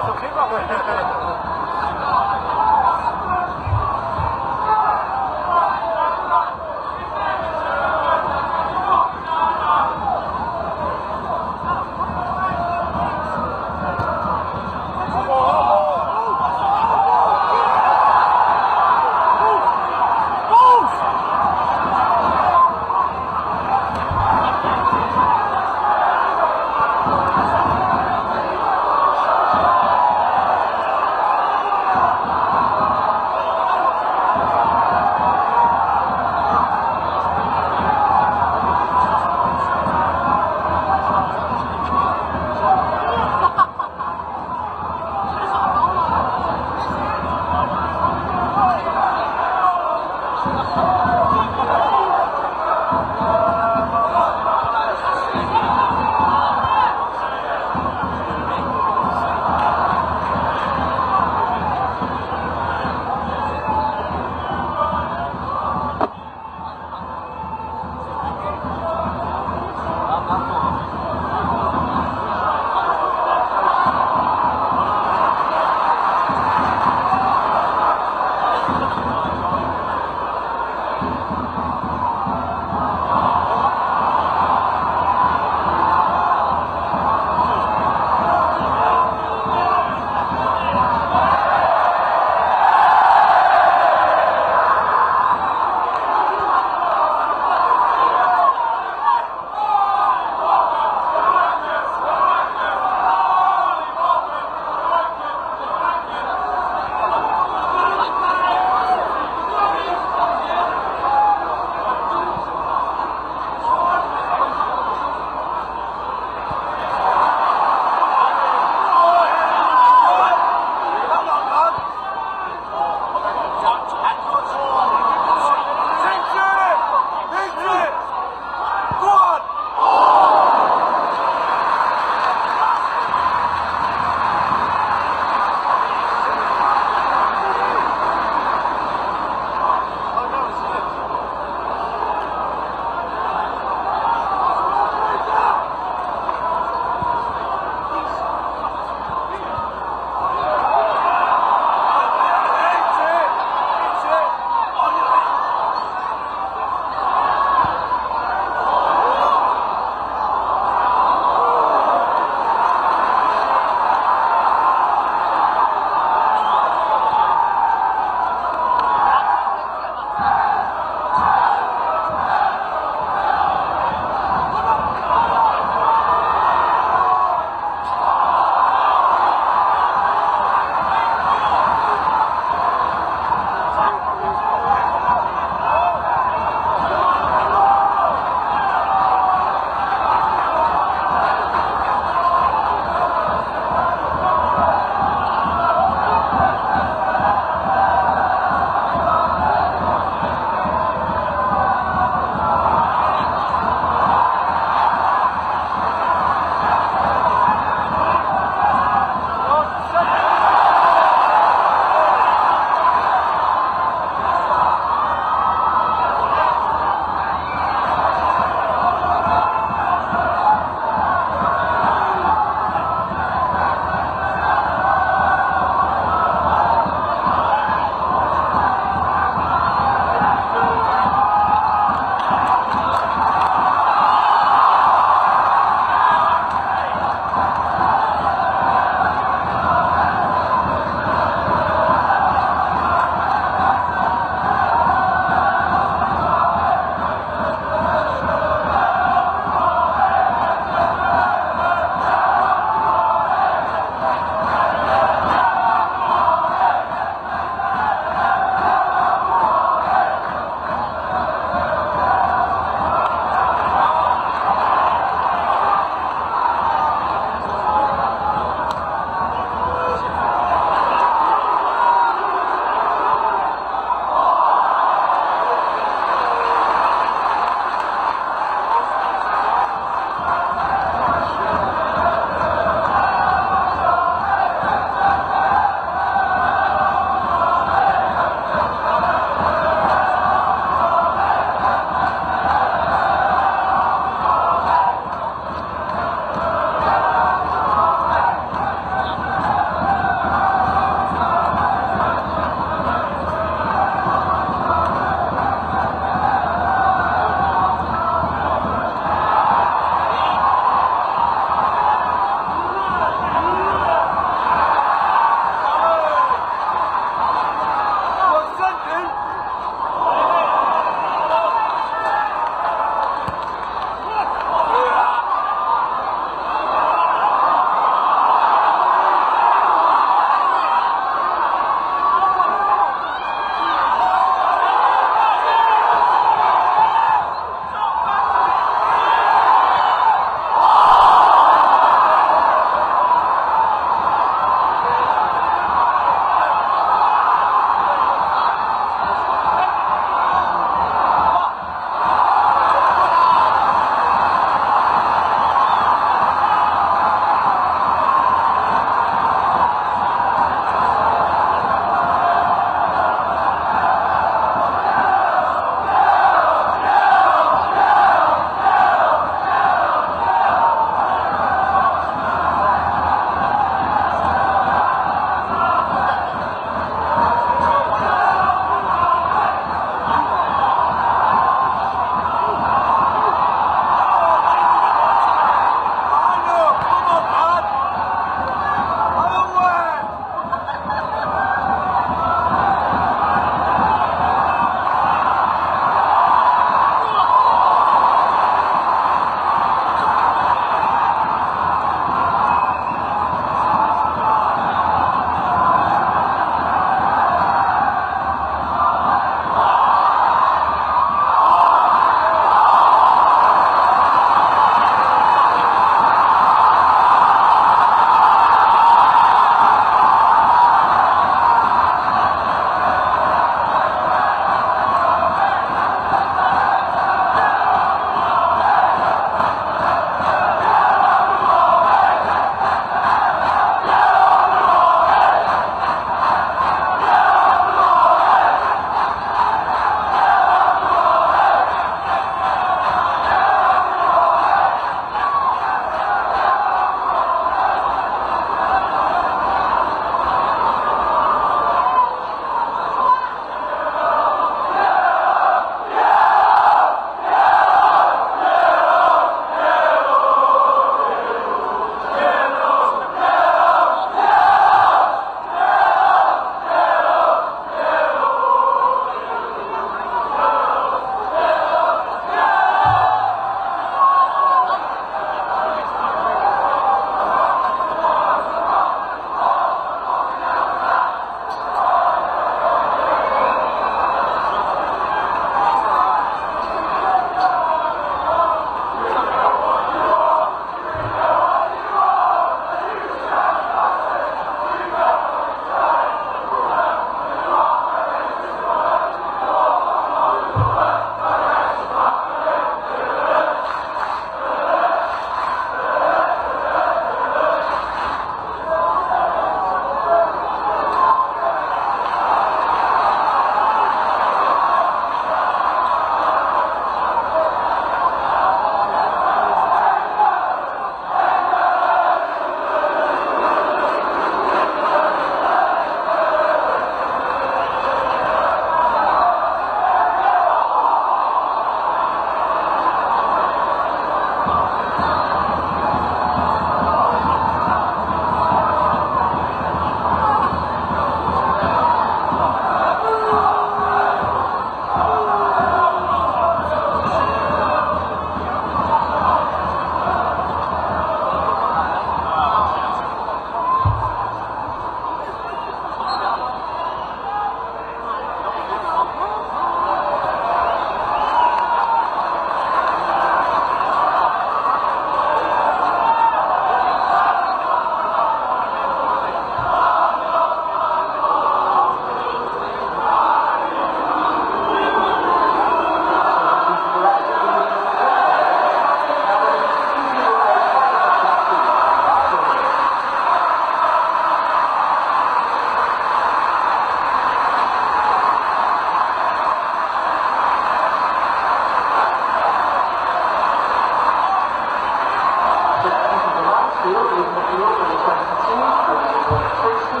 field with the 22, bringing in 60.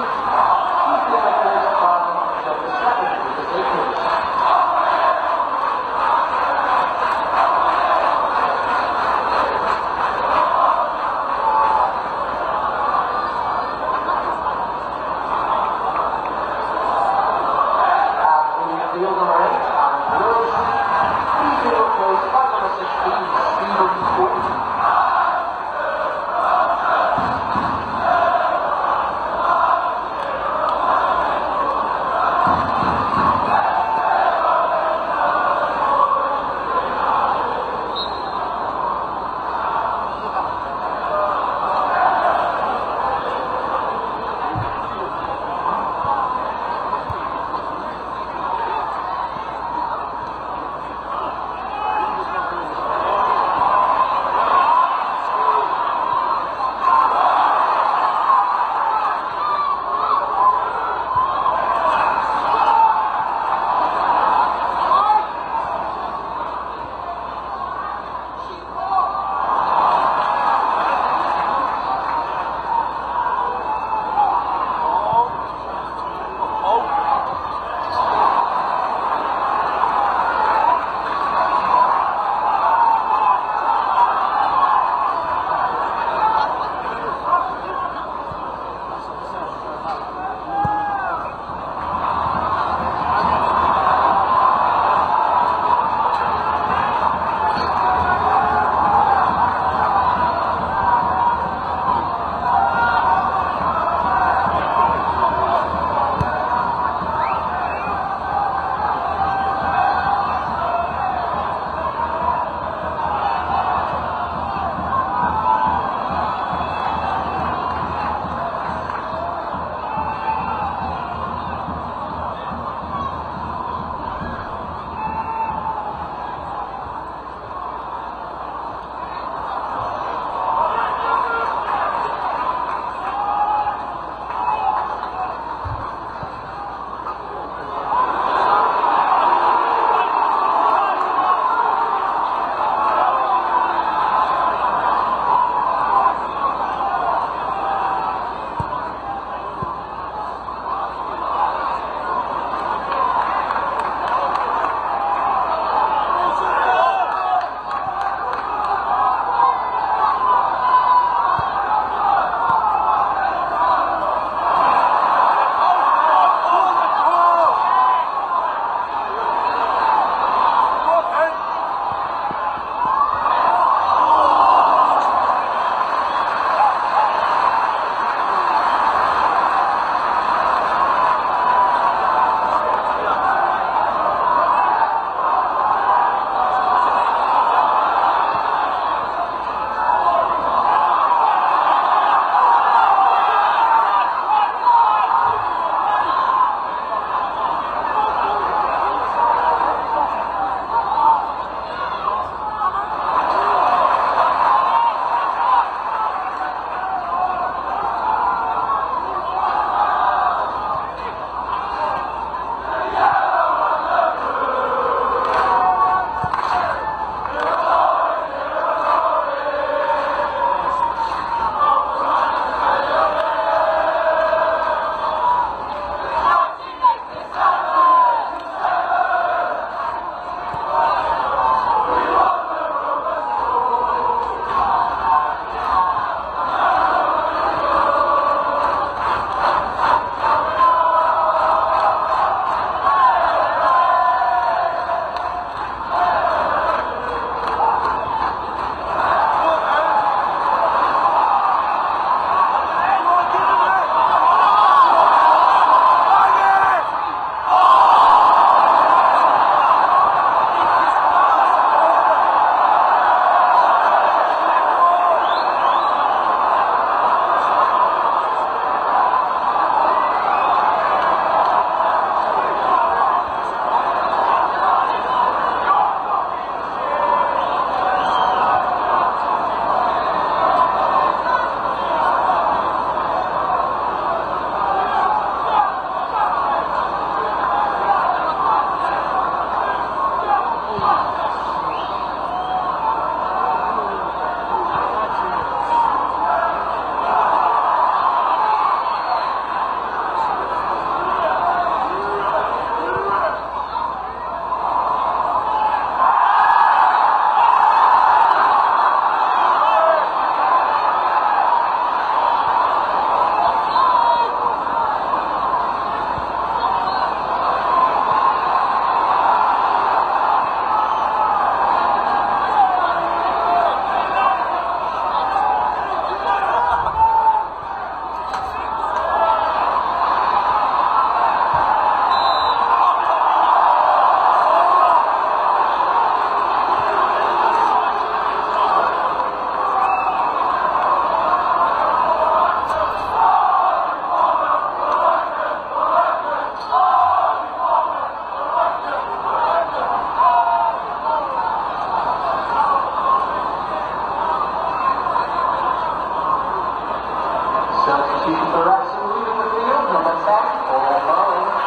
Keeping the first time from the second position. Keeper for Wrexham leaving the field, number 10, Paul Bowen.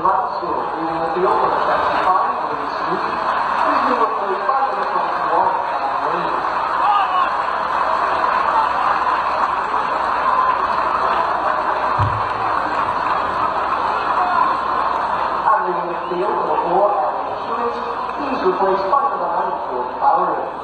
Mansfield, leaving the field on the 75 with his sweep. He's been replaced by the 21 and Lee. And leaving the field on the 4 and Hewitt, he's replaced by the 9 Bowery.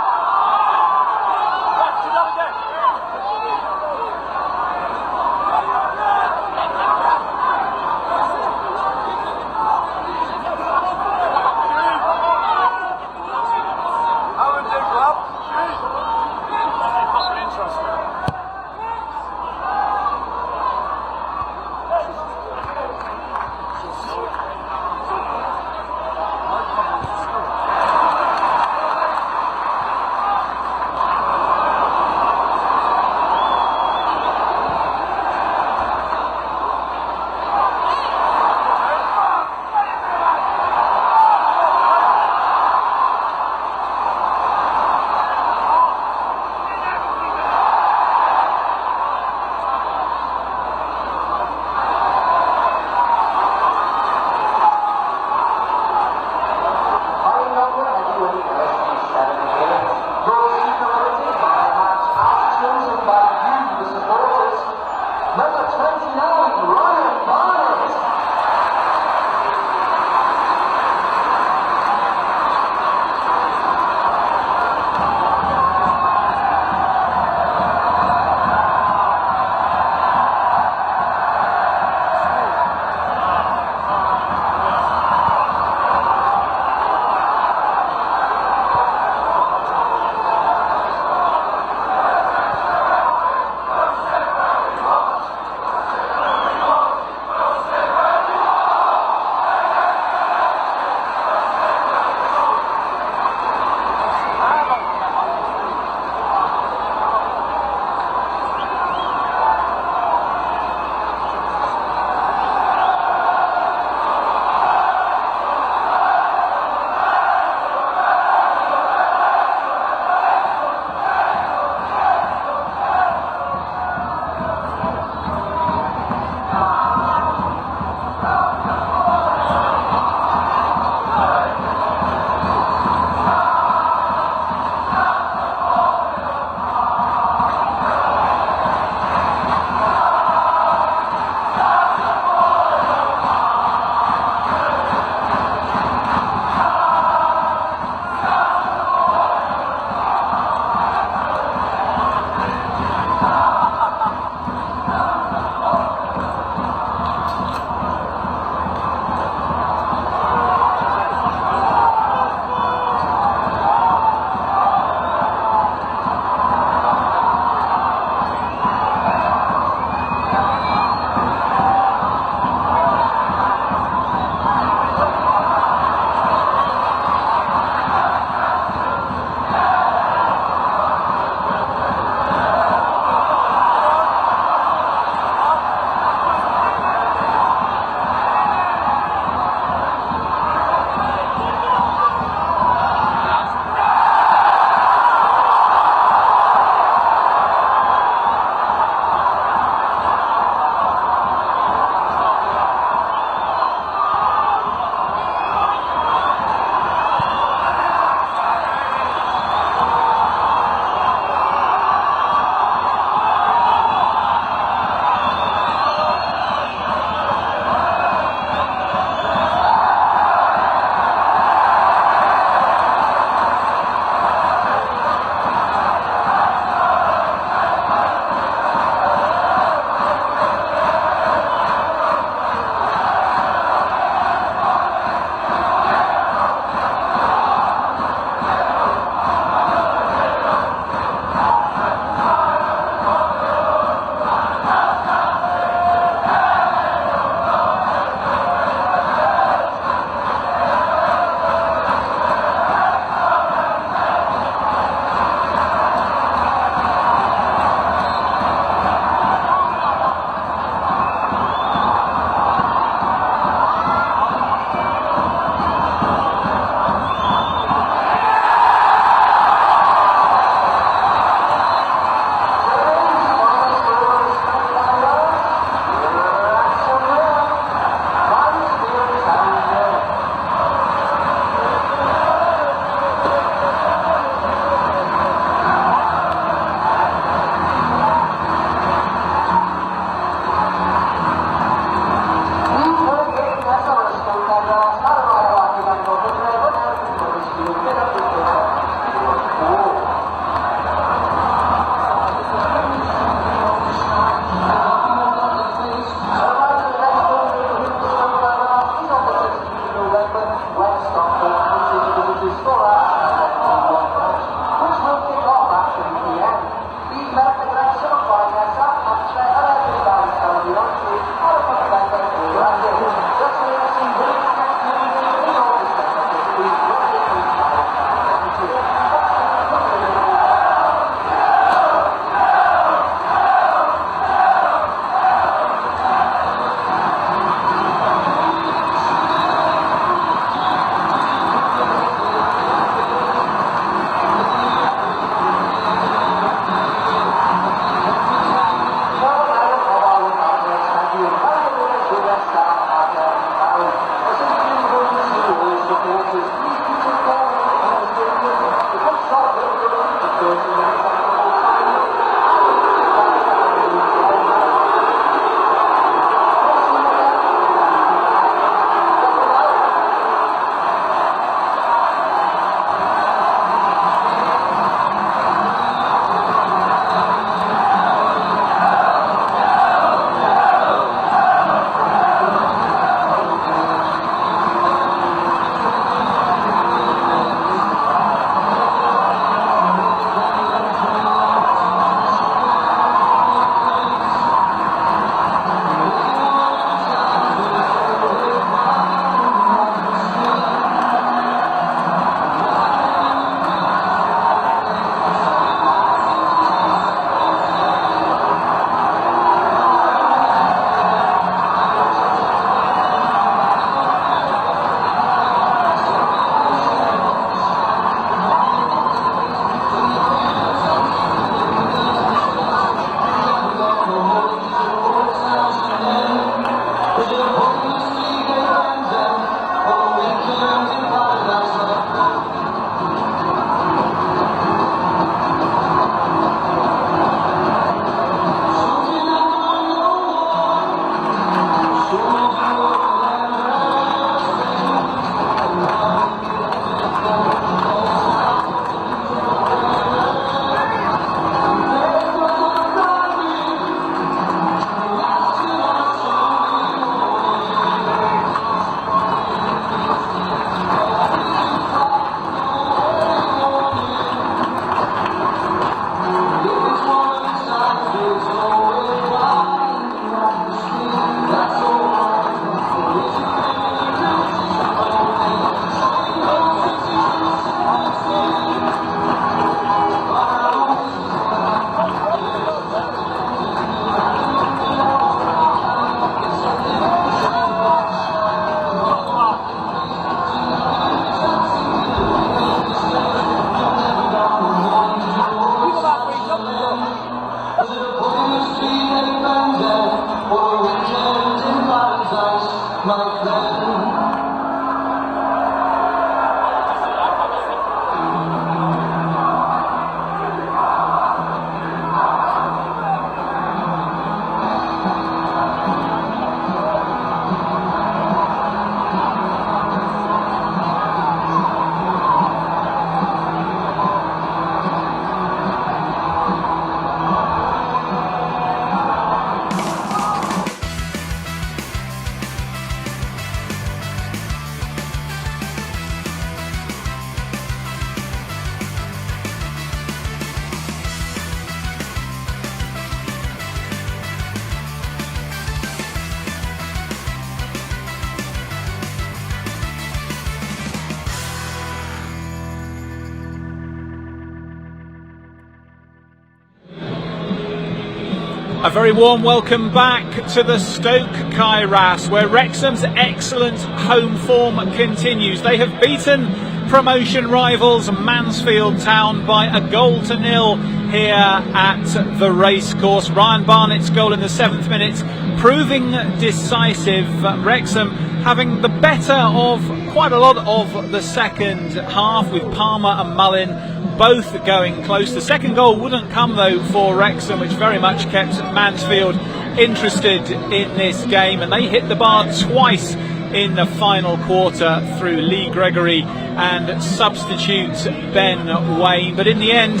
A very warm welcome back to the Stoke Kairas, where Wrexham's excellent home form continues. They have beaten promotion rivals Mansfield Town by 1-0 here at the racecourse. Ryan Barnett's goal in the 7th minute proving decisive. Wrexham having the better of quite a lot of the second half, with Palmer and Mullin both going close. The second goal wouldn't come though for Wrexham, which very much kept Mansfield interested in this game, and they hit the bar twice in the final quarter through Lee Gregory and substitute Ben Waine. But in the end,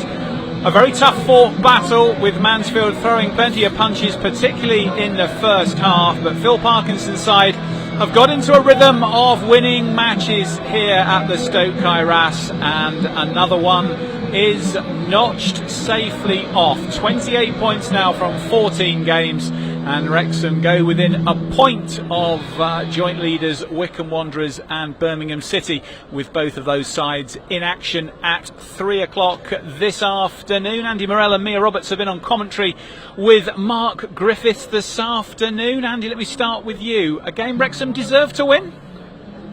a very tough fought battle, with Mansfield throwing plenty of punches, particularly in the first half. But Phil Parkinson's side have got into a rhythm of winning matches here at the Stoke Kairas, and another one is notched safely off. 28 points now from 14 games, and Wrexham go within a point of joint leaders Wycombe Wanderers and Birmingham City, with both of those sides in action at 3 o'clock this afternoon. Andy Morell and Mia Roberts have been on commentary with Mark Griffiths this afternoon. Andy, let me start with you. A game Wrexham deserved to win?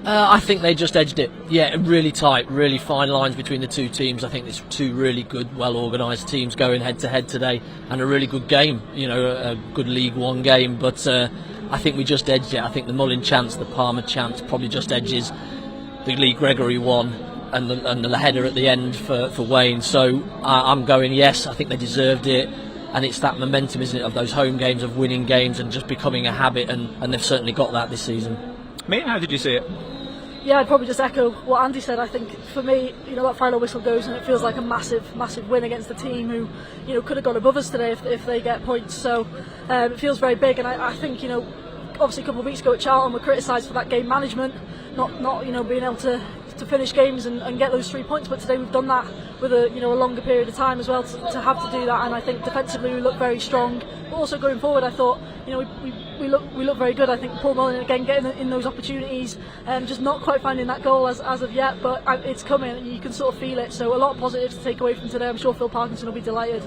I think they just edged it. Yeah, really tight, really fine lines between the two teams. I think there's two really good, well-organised teams going head-to-head today, and a really good game, you know, a good League One game. But I think we just edged it. I think the Mullin chance, the Palmer chance probably just edges the Lee Gregory one, and the header at the end for Waine. So I'm going, yes, I think they deserved it. And it's that momentum, isn't it, of those home games, of winning games and just becoming a habit, and they've certainly got that this season. Mia, how did you see it? Yeah, I'd probably just echo what Andy said. I think for me, you know, that final whistle goes and it feels like a massive win against the team who, you know, could have gone above us today if they get points. So it feels very big, and I think, you know, obviously a couple of weeks ago at Charlton we're criticised for that game management, not you know, being able to finish games and get those 3 points. But today we've done that with a longer period of time as well to have to do that. And I think defensively we look very strong. But also going forward, I thought, you know, we look very good. I think Paul Mullin again getting in those opportunities, just not quite finding that goal as of yet, but it's coming. You can sort of feel it. So a lot of positives to take away from today. I'm sure Phil Parkinson will be delighted.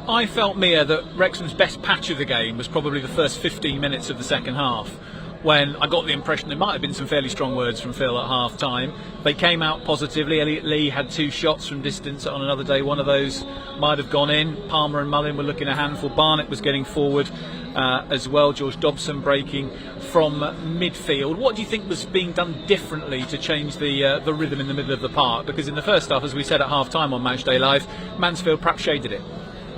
I felt, Mia, that Wrexham's best patch of the game was probably the first 15 minutes of the second half, when I got the impression there might have been some fairly strong words from Phil at half time. They came out positively. Elliot Lee had 2 shots from distance on another day. One of those might have gone in. Palmer and Mullin were looking a handful. Barnett was getting forward as well. George Dobson breaking from midfield. What do you think was being done differently to change the rhythm in the middle of the park? Because in the first half, as we said at half time on Matchday Live, Mansfield perhaps shaded it.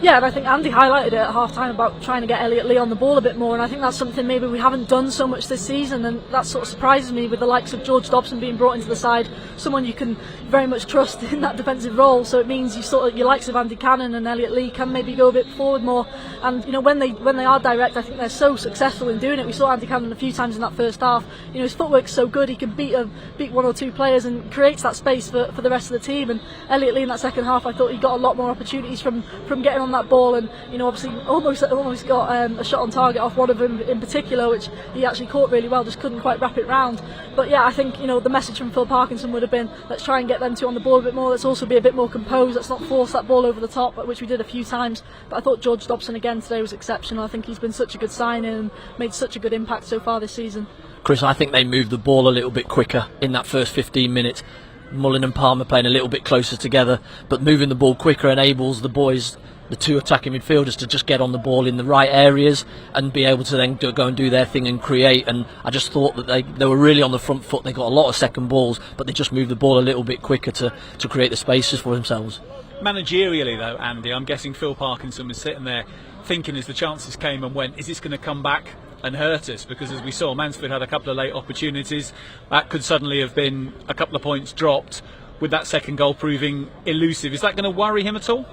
Yeah, and I think Andy highlighted it at half-time about trying to get Elliot Lee on the ball a bit more, and I think that's something maybe we haven't done so much this season, and that sort of surprises me with the likes of George Dobson being brought into the side, someone you can very much trust in that defensive role. So it means your likes of Andy Cannon and Elliot Lee can maybe go a bit forward more, and you know, when they are direct, I think they're so successful in doing it. We saw Andy Cannon a few times in that first half. You know, his footwork's so good, he can beat 1 or 2 players and creates that space for the rest of the team. And Elliot Lee in that second half, I thought he got a lot more opportunities from getting on that ball, and you know, obviously almost got a shot on target off one of them in particular, which he actually caught really well, just couldn't quite wrap it round. But yeah, I think, you know, the message from Phil Parkinson would have been, let's try and get them 2 on the ball a bit more, let's also be a bit more composed, let's not force that ball over the top, which we did a few times. But I thought George Dobson again today was exceptional. I think he's been such a good signing and made such a good impact so far this season. Chris, I think they moved the ball a little bit quicker in that first 15 minutes. Mullin and Palmer playing a little bit closer together, but moving the ball quicker enables the boys, the 2 attacking midfielders, to just get on the ball in the right areas and be able to then go and do their thing and create. And I just thought that they were really on the front foot. They got a lot of second balls, but they just moved the ball a little bit quicker to create the spaces for themselves. Managerially though, Andy, I'm guessing Phil Parkinson was sitting there thinking, as the chances came and went, is this going to come back and hurt us? Because as we saw, Mansfield had a couple of late opportunities. That could suddenly have been a couple of points dropped, with that second goal proving elusive. Is that going to worry him at all?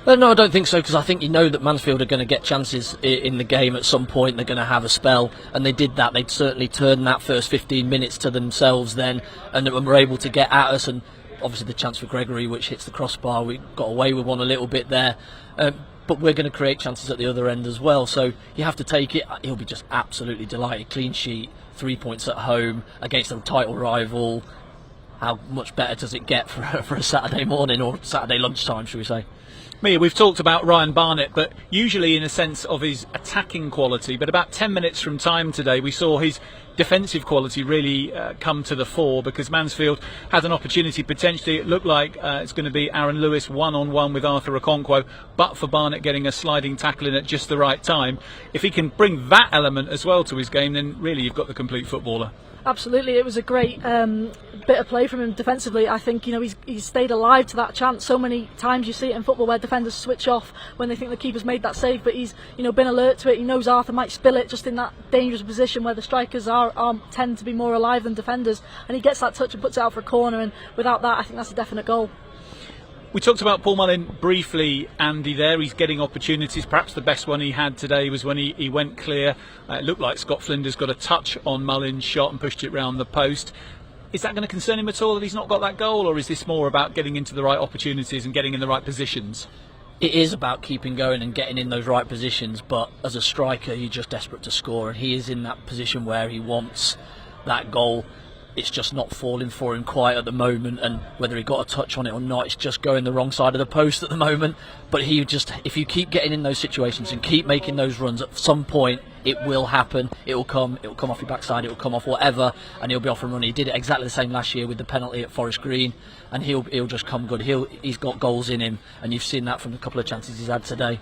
No, I don't think so, because I think you know that Mansfield are going to get chances in the game at some point. They're going to have a spell, and they did that. They'd certainly turned that first 15 minutes to themselves then, and were able to get at us. And obviously the chance for Gregory, which hits the crossbar, we got away with one a little bit there. But we're going to create chances at the other end as well, so you have to take it. He'll be just absolutely delighted. Clean sheet, 3 points at home against a title rival. how much better does it get for a Saturday morning or Saturday lunchtime, should we say? Mia, we've talked about Ryan Barnett, but usually in a sense of his attacking quality. But about 10 minutes from time today, we saw his defensive quality really come to the fore, because Mansfield had an opportunity. Potentially, it looked like it's going to be Aaron Lewis one-on-one with Arthur Okonkwo, but for Barnett getting a sliding tackle in at just the right time. If he can bring that element as well to his game, then really you've got the complete footballer. Absolutely, it was a great bit of play from him defensively. I think he's stayed alive to that chance. So many times you see it in football where defenders switch off when they think the keeper's made that save, but he's been alert to it. He knows Arthur might spill it just in that dangerous position where the strikers tend to be more alive than defenders, and he gets that touch and puts it out for a corner, and without that I think that's a definite goal. We talked about Paul Mullin briefly, Andy, there. He's getting opportunities. Perhaps the best one he had today was when he went clear. It looked like Scott Flinders got a touch on Mullin's shot and pushed it round the post. Is that going to concern him at all that he's not got that goal, or is this more about getting into the right opportunities and getting in the right positions? It is about keeping going and getting in those right positions, but as a striker you're just desperate to score, and he is in that position where he wants that goal. It's just not falling for him quite at the moment, and whether he got a touch on it or not, it's just going the wrong side of the post at the moment. But if you keep getting in those situations and keep making those runs, at some point it will happen. It will come off your backside, it will come off whatever, and he'll be off and running. He did it exactly the same last year with the penalty at Forest Green, and he'll just come good. He's got goals in him, and you've seen that from the couple of chances he's had today.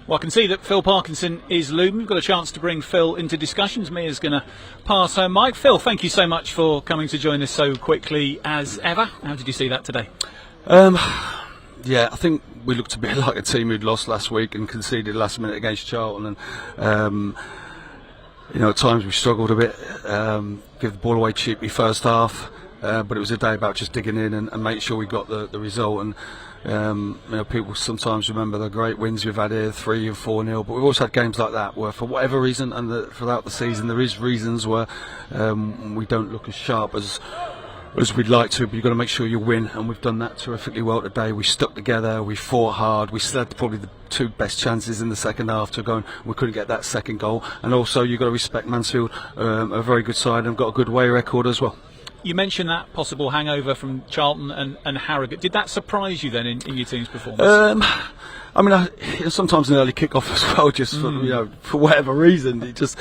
Well, I can see that Phil Parkinson is looming. We've got a chance to bring Phil into discussions. Mia's going to pass her mic. Phil, thank you so much for coming to join us so quickly as ever. How did you see that today? Yeah, I think we looked a bit like a team who'd lost last week and conceded last minute against Charlton, and at times we struggled a bit, give the ball away cheaply first half, but it was a day about just digging in and make sure we got the result. And people sometimes remember the great wins we've had here, 3 and 4-0, but we've also had games like that where, for whatever reason, and throughout the season there is reasons where we don't look as sharp as we'd like to, but you've got to make sure you win, and we've done that terrifically well today. We stuck together, we fought hard, we still had probably the 2 best chances in the second half to go, and we couldn't get that second goal. And also you've got to respect Mansfield, a very good side, and got a good away record as well. You mentioned that possible hangover from Charlton and Harrogate. Did that surprise you then in your team's performance? Sometimes an early kick-off as well, just for whatever reason, it just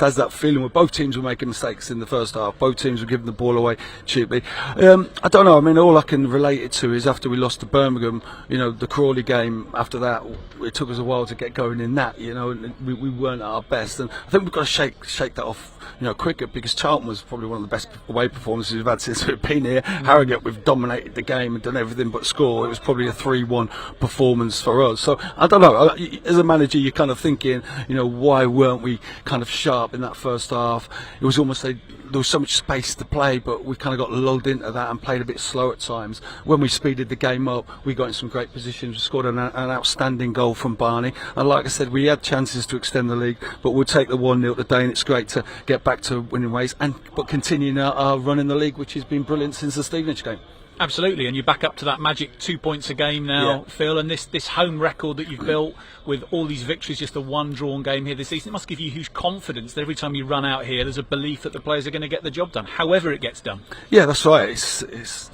has that feeling where both teams were making mistakes in the first half. Both teams were giving the ball away cheaply. I don't know. I mean, all I can relate it to is after we lost to Birmingham, the Crawley game. After that, it took us a while to get going in that. And we weren't at our best, and I think we've got to shake that off. Quicker, because Charlton was probably one of the best away performances we've had since we've been here. Harrogate, we've dominated the game and done everything but score. It was probably a 3-1 performance for us. So I don't know. As a manager, you're kind of thinking, why weren't we kind of sharp in that first half? It was almost there was so much space to play, but we kind of got lulled into that and played a bit slow at times. When we speeded the game up, we got in some great positions. We scored an outstanding goal from Barney, and like I said, we had chances to extend the league, but we'll take the 1-0 today, and it's great to get back to winning ways, but continuing our run in the league, which has been brilliant since the Stevenage game. Absolutely, and you're back up to that magic 2 points a game now, Phil, and this home record that you've built with all these victories, just a one drawn game here this season, it must give you huge confidence that every time you run out here there's a belief that the players are going to get the job done, however it gets done. Yeah, that's right. It's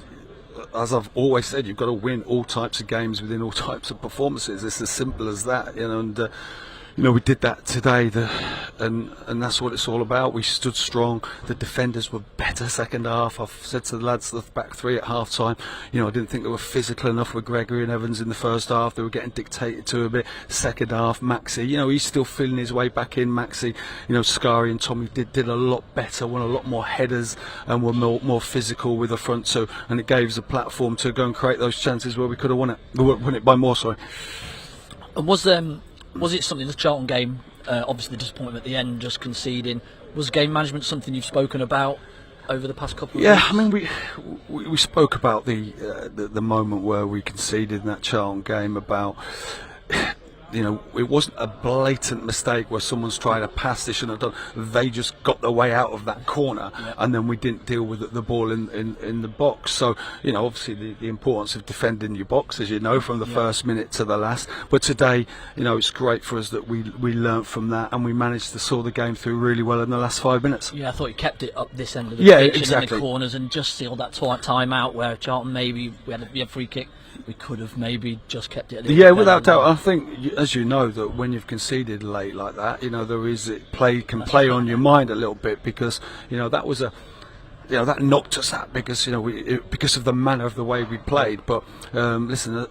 as I've always said, you've got to win all types of games within all types of performances. It's as simple as that, and we did that today, and that's what it's all about. We stood strong. The defenders were better second half. I've said to the lads, the back 3 at half time, I didn't think they were physical enough with Gregory and Evans in the first half. They were getting dictated to a bit. Second half, Maxi, he's still feeling his way back in. Maxi, Scary and Tommy did a lot better, won a lot more headers, and were more physical with the front two, and it gave us a platform to go and create those chances where we could have won it by more. Sorry. And was it something, the Charlton game, obviously the disappointment at the end, just conceding, was game management something you've spoken about over the past couple of weeks? Yeah, I mean, we spoke about the moment where we conceded in that Charlton game, about it wasn't a blatant mistake where someone's trying to pass they shouldn't have done. They just got their way out of that corner, and then we didn't deal with the ball in the box. So obviously the importance of defending your box, as you know, from the first minute to the last. But today, it's great for us that we learnt from that, and we managed to saw the game through really well in the last 5 minutes. Yeah, I thought he kept it up this end of the pitch exactly. in the corners, and just sealed that time out where Charlton maybe we had a free kick. We could have maybe just kept it. Without doubt. I think, as you know, that when you've conceded late like that, there is can play on your mind a little bit, because that was that knocked us out because because of the manner of the way we played. But listen,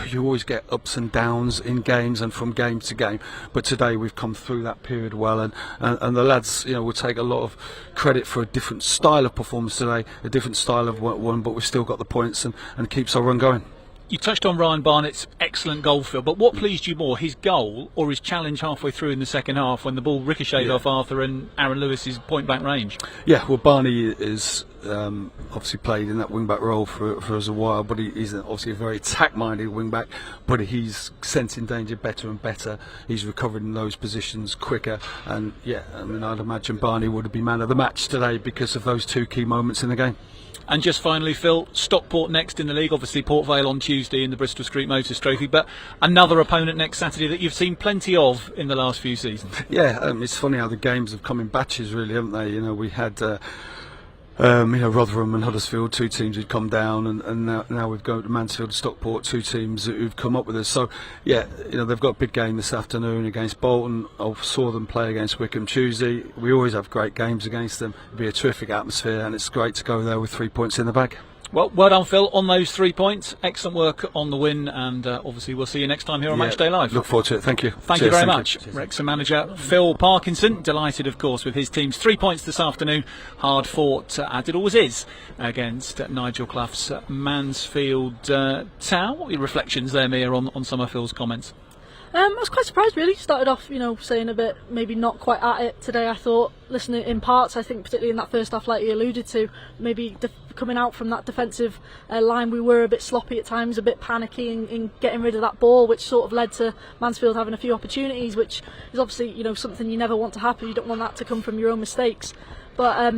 you always get ups and downs in games and from game to game. But today we've come through that period well, and the lads will take a lot of credit for a different style of performance today, a different style of one, but we've still got the points and keeps our run going. You touched on Ryan Barnett's excellent goal, Phil, but what pleased you more, his goal or his challenge halfway through in the second half when the ball ricocheted off Arthur and Aaron Lewis's point-blank range? Yeah, well, Barney is obviously played in that wing-back role for us a while, but he's obviously a very attack-minded wing-back, but he's sensing danger better and better. He's recovered in those positions quicker, and I'd imagine Barney would have been man of the match today because of those two key moments in the game. And just finally, Phil, Stockport next in the league. Obviously, Port Vale on Tuesday in the Bristol Street Motors Trophy, but another opponent next Saturday that you've seen plenty of in the last few seasons. Yeah, it's funny how the games have come in batches, really, haven't they? We had Rotherham and Huddersfield, two teams who'd come down, and now we've got Mansfield and Stockport, two teams who've come up with us. So they've got a big game this afternoon against Bolton. I saw them play against Wycombe Tuesday. We always have great games against them. It'll be a terrific atmosphere, and it's great to go there with 3 points in the bag. Well done, Phil, on those 3 points. Excellent work on the win, and obviously we'll see you next time here on Matchday Live. Look forward to it. Thank you. Thank you very much. Wrexham manager Phil Parkinson, delighted, of course, with his team's 3 points this afternoon. Hard fought, as it always is, against Nigel Clough's Mansfield Town. What are your reflections there, Mia, on some of Phil's comments? I was quite surprised, really. Started off, saying a bit, maybe not quite at it today, I thought. Listening in parts, I think, particularly in that first half, like you alluded to, maybe coming out from that defensive line, we were a bit sloppy at times, a bit panicky in getting rid of that ball, which sort of led to Mansfield having a few opportunities, which is obviously, something you never want to happen. You don't want that to come from your own mistakes. But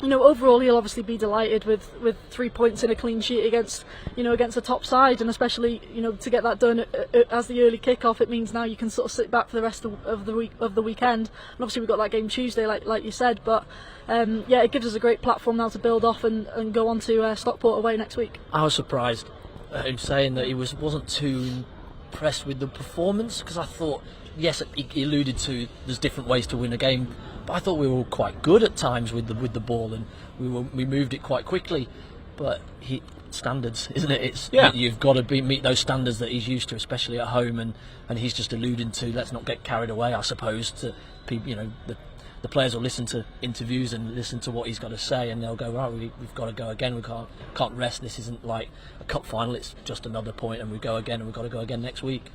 overall he'll obviously be delighted with 3 points in a clean sheet against a top side, and especially to get that done as the early kick-off. It means now you can sort of sit back for the rest of the weekend, and obviously we've got that game Tuesday like you said, but it gives us a great platform now to build off and go on to Stockport away next week. I was surprised him saying that he wasn't too impressed with the performance, because I thought, yes, he alluded to there's different ways to win a game, but I thought we were quite good at times with the ball, and we moved it quite quickly. But standards, isn't it? You've got to meet those standards that he's used to, especially at home, and he's just alluding to let's not get carried away, I suppose. To people, the players will listen to interviews and listen to what he's got to say, and they'll go, right, we've got to go again. We can't rest. This isn't like a cup final. It's just another point, and we go again, and we've got to go again next week.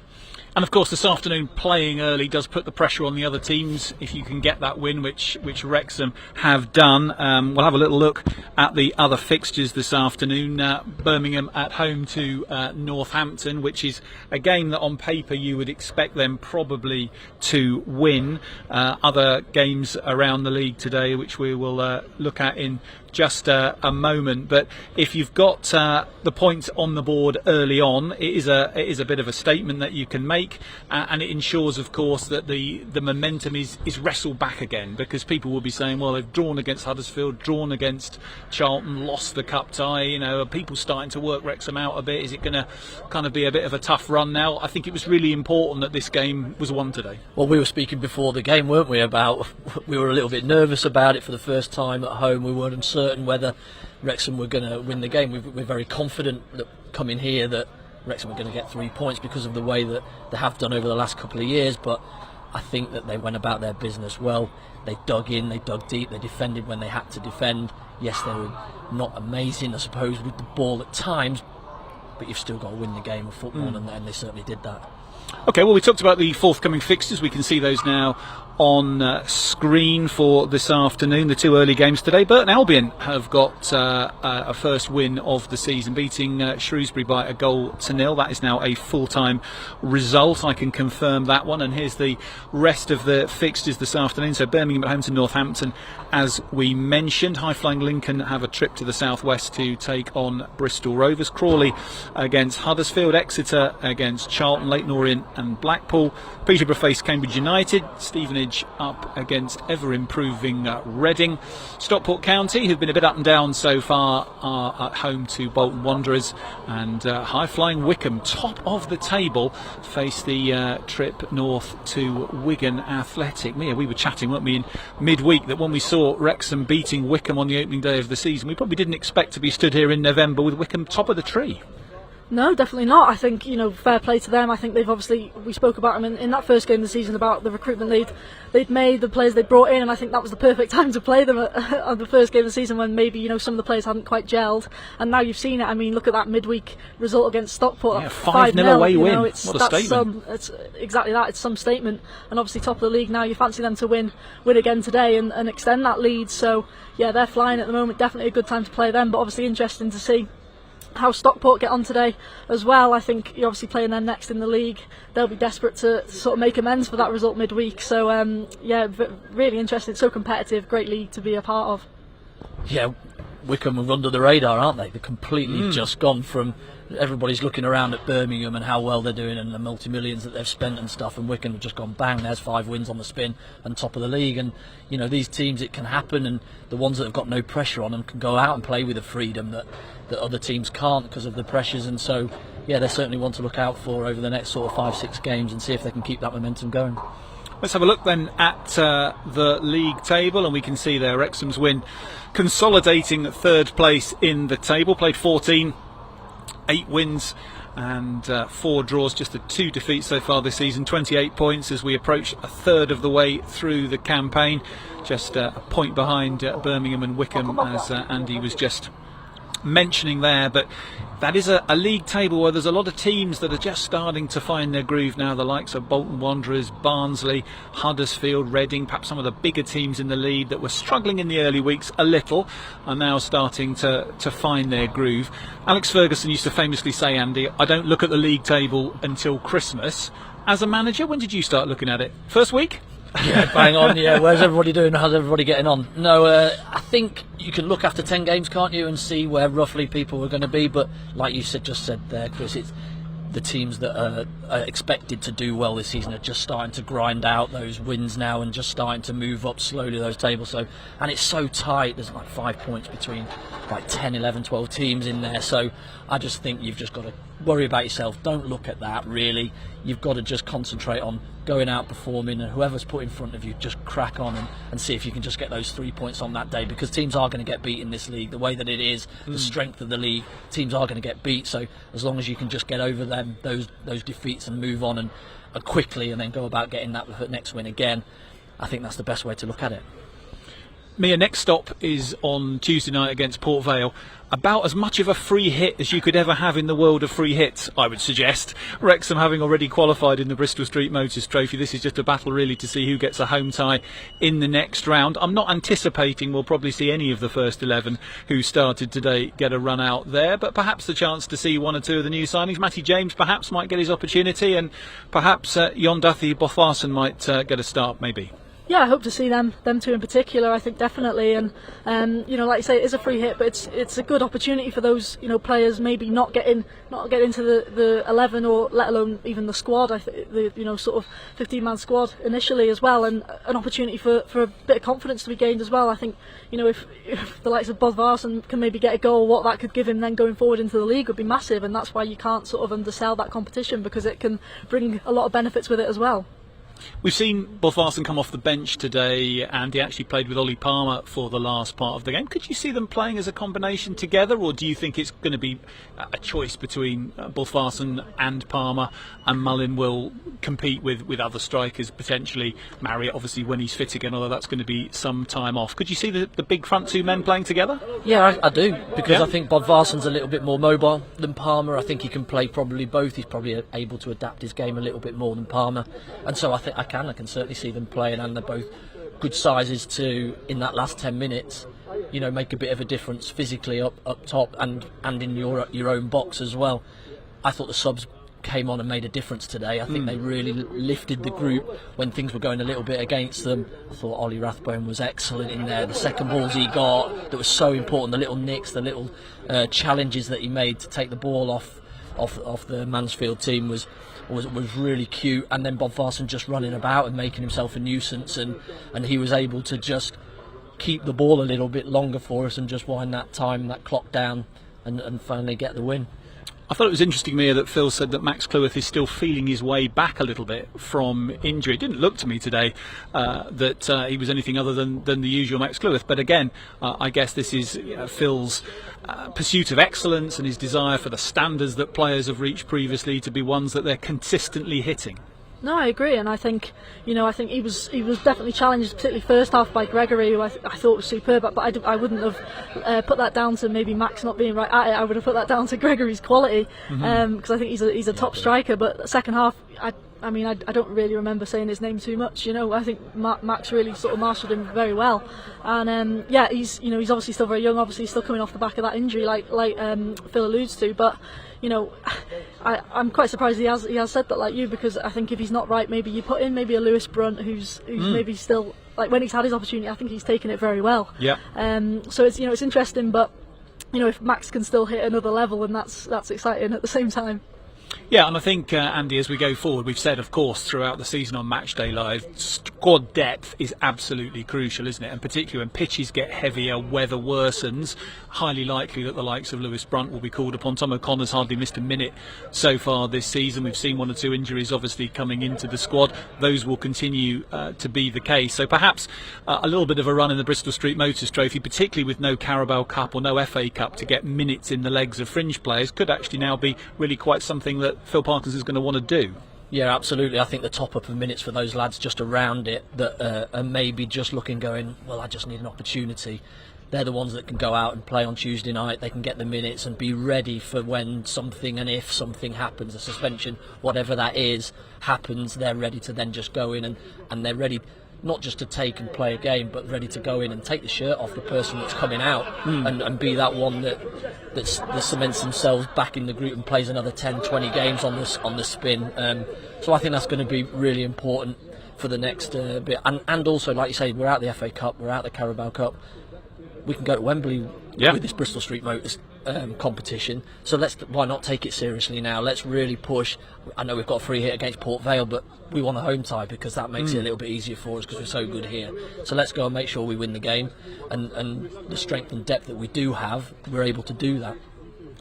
And of course, this afternoon playing early does put the pressure on the other teams if you can get that win, which Wrexham have done. We'll have a little look at the other fixtures this afternoon. Birmingham at home to Northampton, which is a game that on paper you would expect them probably to win. Other games around the league today, which we will look at in just a moment. But if you've got the points on the board early on, it is a bit of a statement that you can make, and it ensures, of course, that the momentum is wrestled back again, because people will be saying, well, they've drawn against Huddersfield, drawn against Charlton, lost the cup tie. Are people starting to work Wrexham out a bit? Is it going to kind of be a bit of a tough run now? I think it was really important that this game was won today. Well, we were speaking before the game, weren't we, about we were a little bit nervous about it for the first time at home. We weren't certain whether Wrexham were going to win the game. We're very confident that coming here that Wrexham were going to get 3 points because of the way that they have done over the last couple of years, but I think that they went about their business well. They dug in, they dug deep, they defended when they had to defend. Yes, they were not amazing, I suppose, with the ball at times, but you've still got to win the game of football, and they certainly did that. OK, well, we talked about the forthcoming fixtures. We can see those now on screen for this afternoon, the two early games today. Burton Albion have got a first win of the season, beating Shrewsbury by 1-0. That is now a full-time result. I can confirm that one. And here's the rest of the fixtures this afternoon. So Birmingham at home to Northampton, as we mentioned. High-flying Lincoln have a trip to the southwest to take on Bristol Rovers. Crawley against Huddersfield. Exeter against Charlton. Leyton Orient and Blackpool. Peterborough face Cambridge United. Stevenage up against ever-improving Reading. Stockport County, who've been a bit up and down so far, are at home to Bolton Wanderers. And high-flying Wycombe, top of the table, face the trip north to Wigan Athletic. Mia, we were chatting, weren't we, in midweek, that when we saw Wrexham beating Wycombe on the opening day of the season, we probably didn't expect to be stood here in November with Wycombe top of the tree. No, definitely not. I think, fair play to them. I think they've obviously, we spoke about them in that first game of the season, about the recruitment they'd made, the players they'd brought in, and I think that was the perfect time to play them at the first game of the season, when maybe, some of the players hadn't quite gelled. And now you've seen it. I mean, look at that midweek result against Stockport. Yeah, 5-0 away win. What a statement. It's exactly that. It's some statement. And obviously top of the league now, you fancy them to win again today and extend that lead. So, yeah, they're flying at the moment. Definitely a good time to play them, but obviously interesting to see how Stockport get on today as well. I think you're obviously playing them next in the league. They'll be desperate to sort of make amends for that result midweek. So really interesting. It's so competitive. Great league to be a part of. Yeah, Wycombe are under the radar, aren't they? They're completely just gone from, everybody's looking around at Birmingham and how well they're doing and the multi-millions that they've spent and stuff, and Wycombe have just gone bang, there's 5 wins on the spin and top of the league. And these teams, it can happen, and the ones that have got no pressure on them can go out and play with the freedom that other teams can't because of the pressures. And so yeah, they're certainly one to look out for over the next sort of 5-6 games and see if they can keep that momentum going. Let's have a look then at the league table, and we can see there Wrexham's win consolidating third place in the table. Played 14, 8 wins and 4 draws, just the 2 defeats so far this season. 28 points as we approach a third of the way through the campaign, just a point behind Birmingham and Wycombe, as Andy was just mentioning there. But that is a league table where there's a lot of teams that are just starting to find their groove now. The likes of Bolton Wanderers, Barnsley, Huddersfield, Reading, perhaps some of the bigger teams in the league that were struggling in the early weeks a little, are now starting to find their groove. Alex Ferguson used to famously say, Andy, I don't look at the league table until Christmas. As a manager, when did you start looking at it? First week? Yeah, bang on. Yeah, where's everybody doing? How's everybody getting on? No, I think you can look after 10 games, can't you, and see where roughly people are going to be. But like you just said there, Chris, it's the teams that are expected to do well this season are just starting to grind out those wins now and just starting to move up slowly those tables. So, and it's so tight. There's like 5 points between like 10, 11, 12 teams in there. So I just think you've just got to worry about yourself. Don't look at that, really. You've got to just concentrate on going out performing, and whoever's put in front of you, just crack on and see if you can just get those 3 points on that day, because teams are going to get beat in this league. The way that it is, the strength of the league, teams are going to get beat. So as long as you can just get over them, those defeats, and move on and quickly, and then go about getting that next win again, I think that's the best way to look at it. Mia, next stop is on Tuesday night against Port Vale. About as much of a free hit as you could ever have in the world of free hits, I would suggest. Wrexham having already qualified in the Bristol Street Motors Trophy. This is just a battle really to see who gets a home tie in the next round. I'm not anticipating we'll probably see any of the first 11 who started today get a run out there, but perhaps the chance to see 1 or 2 of the new signings. Matty James perhaps might get his opportunity, and perhaps Jon Duthie Botharson might get a start maybe. Yeah, I hope to see them two in particular. I think definitely, and like you say, it is a free hit, but it's a good opportunity for those players maybe not get into the 11, or let alone even the squad. I think the sort of 15-man squad initially as well, and an opportunity for a bit of confidence to be gained as well. I think if the likes of Botharson can maybe get a goal, what that could give him then going forward into the league would be massive, and that's why you can't sort of undersell that competition, because it can bring a lot of benefits with it as well. We've seen Botharson come off the bench today, and he actually played with Ollie Palmer for the last part of the game. Could you see them playing as a combination together, or do you think it's going to be a choice between Botharson and Palmer, and Mullin will compete with other strikers, potentially Marriott, obviously, when he's fit again, although that's going to be some time off? Could you see the big front 2 men playing together? Yeah, I do, because I think Botharson's a little bit more mobile than Palmer. I think he can play probably both. He's probably able to adapt his game a little bit more than Palmer, and so I think think I can certainly see them playing, and they're both good sizes to, in that last 10 minutes, make a bit of a difference physically up top and in your own box as well. I thought the subs came on and made a difference today. I think they really lifted the group when things were going a little bit against them. I thought Ollie Rathbone was excellent in there. The second balls he got that was so important, the little nicks, the little challenges that he made to take the ball off the Mansfield team was really cute. And then Bob Varson just running about and making himself a nuisance, and he was able to just keep the ball a little bit longer for us and just wind that clock down and finally get the win. I thought it was interesting, Mia, that Phil said that Max Cleworth is still feeling his way back a little bit from injury. It didn't look to me today that he was anything other than the usual Max Cleworth. But again, I guess this is Phil's pursuit of excellence and his desire for the standards that players have reached previously to be ones that they're consistently hitting. No, I agree, and I think he was definitely challenged, particularly first half, by Gregory, who I thought was superb. But I wouldn't have put that down to maybe Max not being right at it. I would have put that down to Gregory's quality, because I think he's a top striker. But the second half, I don't really remember saying his name too much. I think Max really sort of marshalled him very well, and he's obviously still very young. Obviously, still coming off the back of that injury, like Phil alludes to, but. I'm quite surprised he has said that, like you, because I think if he's not right, maybe you put in maybe a Lewis Brunt who's maybe still, like, when he's had his opportunity, I think he's taken it very well. Yeah. So it's interesting, but if Max can still hit another level, then that's exciting at the same time. Yeah, and I think, Andy, as we go forward, we've said, of course, throughout the season on Matchday Live, squad depth is absolutely crucial, isn't it? And particularly when pitches get heavier, weather worsens, highly likely that the likes of Lewis Brunt will be called upon. Tom O'Connor's hardly missed a minute so far this season. We've seen 1 or 2 injuries, obviously, coming into the squad. Those will continue to be the case. So perhaps a little bit of a run in the Bristol Street Motors Trophy, particularly with no Carabao Cup or no FA Cup to get minutes in the legs of fringe players, could actually now be really quite something that Phil Parkinson is going to want to do. Yeah, absolutely. I think the top up of minutes for those lads just around it that are maybe just looking, going, well, I just need an opportunity. They're the ones that can go out and play on Tuesday night. They can get the minutes and be ready for when something, and if something happens, a suspension, whatever that is, happens, they're ready to then just go in and they're ready not just to take and play a game, but ready to go in and take the shirt off the person that's coming out and be that one that cements themselves back in the group and plays another 10, 20 games on the spin. So I think that's going to be really important for the next bit. And also, like you say, we're out the FA Cup, we're out the Carabao Cup. We can go to Wembley with this Bristol Street Motors competition. So why not take it seriously now? Let's really push. I know we've got a free hit against Port Vale, but we want a home tie because that makes it a little bit easier for us because we're so good here. So let's go and make sure we win the game, and the strength and depth that we do have, we're able to do that.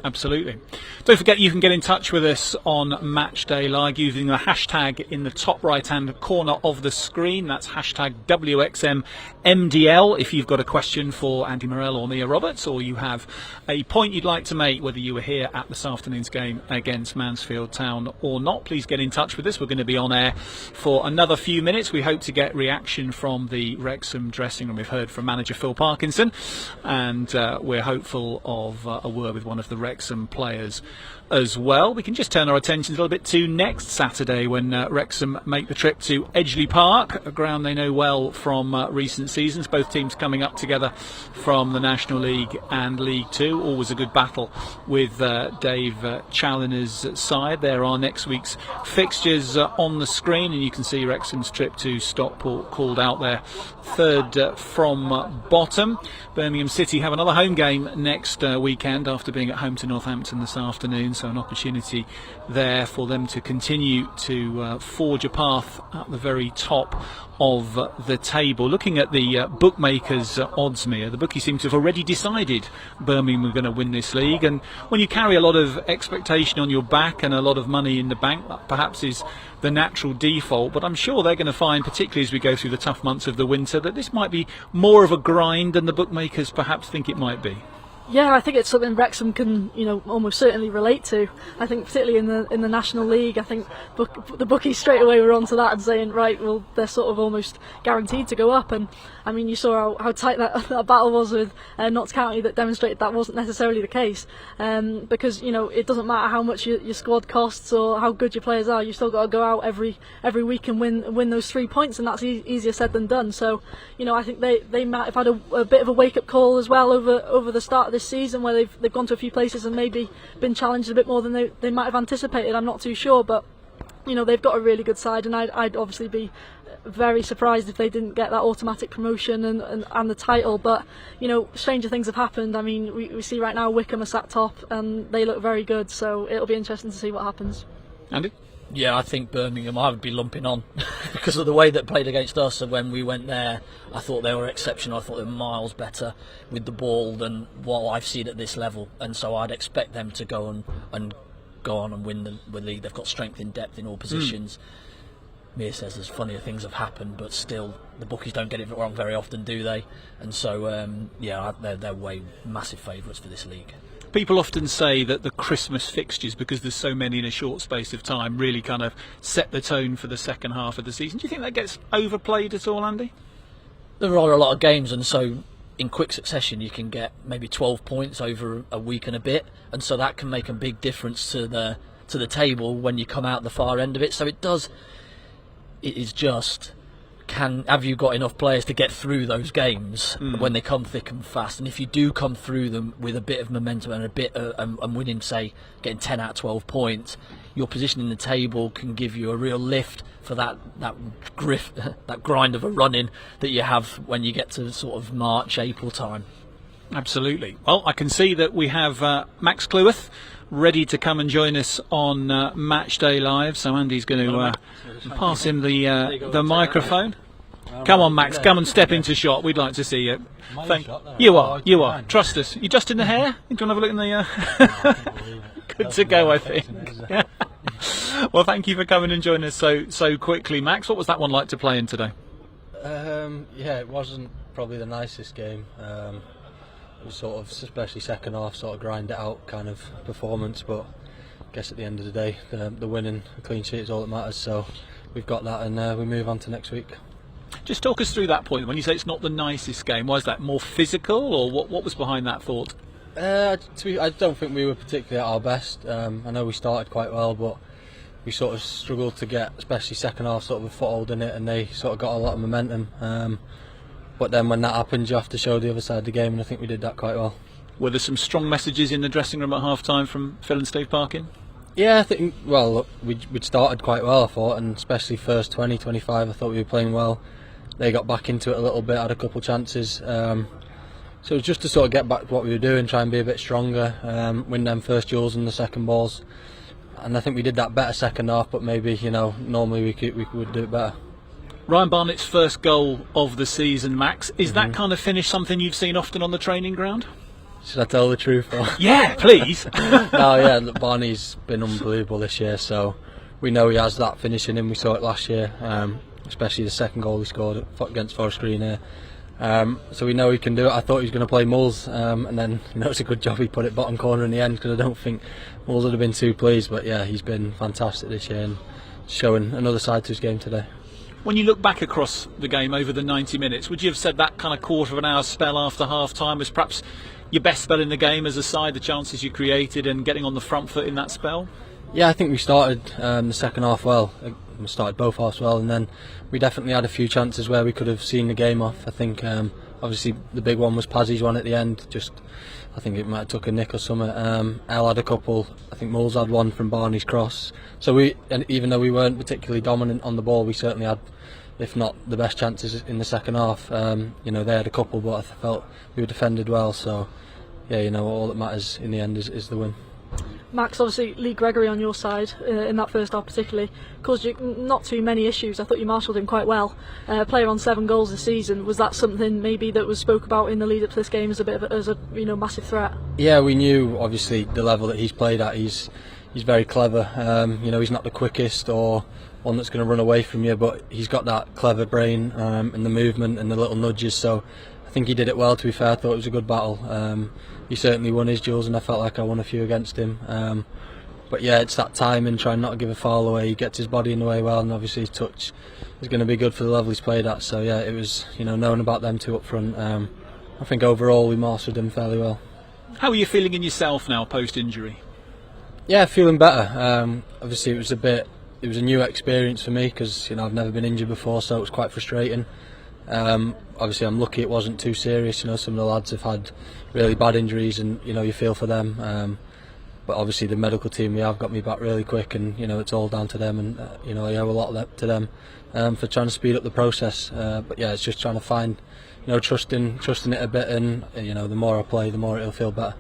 Absolutely. Don't forget you can get in touch with us on Matchday Live using the hashtag in the top right hand corner of the screen. That's hashtag WXMMDL if you've got a question for Andy Morell or Mia Roberts, or you have a point you'd like to make, whether you were here at this afternoon's game against Mansfield Town or not. Please get in touch with us. We're going to be on air for another few minutes. We hope to get reaction from the Wrexham dressing room. We've heard from manager Phil Parkinson, and we're hopeful of a word with one of the Wrexham players as well. We can just turn our attention a little bit to next Saturday when Wrexham make the trip to Edgeley Park, a ground they know well from recent seasons. Both teams coming up together from the National League and League Two. Always a good battle with Dave Challoner's side. There are next week's fixtures on the screen, and you can see Wrexham's trip to Stockport called out there, third from bottom. Birmingham City have another home game next weekend after being at home to Northampton this afternoon, so an opportunity there for them to continue to forge a path at the very top of the table. Looking at the bookmakers' odds, Mia, the bookies seem to have already decided Birmingham are going to win this league, and when you carry a lot of expectation on your back and a lot of money in the bank, that perhaps is the natural default, but I'm sure they're going to find, particularly as we go through the tough months of the winter, that this might be more of a grind than the bookmakers perhaps think it might be. Yeah, I think it's something Wrexham can, almost certainly relate to. I think particularly in the National League, I think the bookies straight away were onto that and saying, right, well, they're sort of almost guaranteed to go up. And I mean, you saw how tight that battle was with Notts County that demonstrated that wasn't necessarily the case. Because it doesn't matter how much your squad costs or how good your players are, you've still got to go out every week and win those 3 points, and that's easier said than done. So I think they might have had a bit of a wake up call as well over the start of this season, where they've gone to a few places and maybe been challenged a bit more than they might have anticipated. I'm not too sure, but they've got a really good side, and I'd obviously be very surprised if they didn't get that automatic promotion and the title. But stranger things have happened. I mean, we see right now Wickham are sat top and they look very good, so it'll be interesting to see what happens. Andy? Yeah, I think Birmingham I would be lumping on because of the way that played against us. And when we went there, I thought they were exceptional. I thought they were miles better with the ball than what I've seen at this level. And so I'd expect them to go on and win the league. They've got strength in depth in all positions. Mir says there's funnier things have happened, but still the bookies don't get it wrong very often, do they? And so they're way massive favourites for this league. People often say that the Christmas fixtures, because there's so many in a short space of time, really kind of set the tone for the second half of the season. Do you think that gets overplayed at all, Andy? There are a lot of games, and so in quick succession you can get maybe 12 points over a week and a bit, and so that can make a big difference to the table when you come out the far end of it. So it is just, have you got enough players to get through those games when they come thick and fast? And if you do come through them with a bit of momentum and a bit and winning, say, getting 10 out of 12 points, your position in the table can give you a real lift for that grind of a run-in that you have when you get to sort of March, April time. Absolutely. Well, I can see that we have Max Cleworth ready to come and join us on Match Day Live, so Andy's going to pass him the microphone. Come on, Max, come and step into shot. We'd like to see you. You are. Trust us. You just in the hair? Do you want to have a look in the... Good to go, I think. Well, thank you for coming and joining us so quickly, Max. What was that one like to play in today? It wasn't probably the nicest game. It was sort of, especially second half, sort of grind it out kind of performance, but I guess at the end of the day the winning, the clean sheet is all that matters, so we've got that, and we move on to next week. Just talk us through that point when you say it's not the nicest game. Was that more physical, or what was behind that thought? I don't think we were particularly at our best. I know we started quite well, but we sort of struggled to get, especially second half, sort of a foothold in it, and they sort of got a lot of momentum. But then when that happens, you have to show the other side of the game, and I think we did that quite well. Were there some strong messages in the dressing room at half-time from Phil and Steve Parkin? Yeah, I think, well, look, we'd started quite well, I thought, and especially first 20, 25, I thought we were playing well. They got back into it a little bit, had a couple of chances. So it was just to sort of get back to what we were doing, try and be a bit stronger, win them first duels and the second balls. And I think we did that better second half, but maybe, normally we would do it better. Ryan Barnett's first goal of the season, Max. Is that kind of finish something you've seen often on the training ground? Should I tell the truth? Yeah, please. Look, Barney's been unbelievable this year, so we know he has that finish in him. We saw it last year, especially the second goal he scored against Forest Green here. So we know he can do it. I thought he was going to play Mulls, and then it's a good job he put it bottom corner in the end, because I don't think Mulls would have been too pleased. But yeah, he's been fantastic this year and showing another side to his game today. When you look back across the game over the 90 minutes, would you have said that kind of quarter of an hour spell after half-time was perhaps your best spell in the game as a side, the chances you created and getting on the front foot in that spell? Yeah, I think we started the second half well. We started both halves well, and then we definitely had a few chances where we could have seen the game off. I think obviously the big one was Pazzi's one at the end. I think it might have took a nick or something. El had a couple. I think Mulls had one from Barney's cross. So even though we weren't particularly dominant on the ball, we certainly had, if not the best chances in the second half. They had a couple, but I felt we were defended well. So yeah, all that matters in the end is the win. Max, obviously Lee Gregory on your side in that first half particularly caused you not too many issues. I thought you marshalled him quite well. Player on 7 goals this season. Was that something maybe that was spoke about in the lead up to this game as a massive threat? Yeah, we knew obviously the level that he's played at. He's very clever. He's not the quickest or one that's going to run away from you, but he's got that clever brain and the movement and the little nudges. So I think he did it well. To be fair, I thought it was a good battle. he certainly won his duels, and I felt like I won a few against him. But yeah, it's that timing, trying not to give a foul away. He gets his body in the way well, and obviously his touch is going to be good for the level he's played at. So yeah, it was, knowing about them two up front. I think overall we mastered them fairly well. How are you feeling in yourself now post-injury? Yeah, feeling better. Obviously it was a new experience for me because I've never been injured before, so it was quite frustrating. Obviously I'm lucky it wasn't too serious. Some of the lads have had really bad injuries, and you feel for them. But obviously the medical team we have got me back really quick, and it's all down to them, and I owe a lot of that to them for trying to speed up the process. But yeah, it's just trying to find trusting it a bit, and the more I play, the more it'll feel better.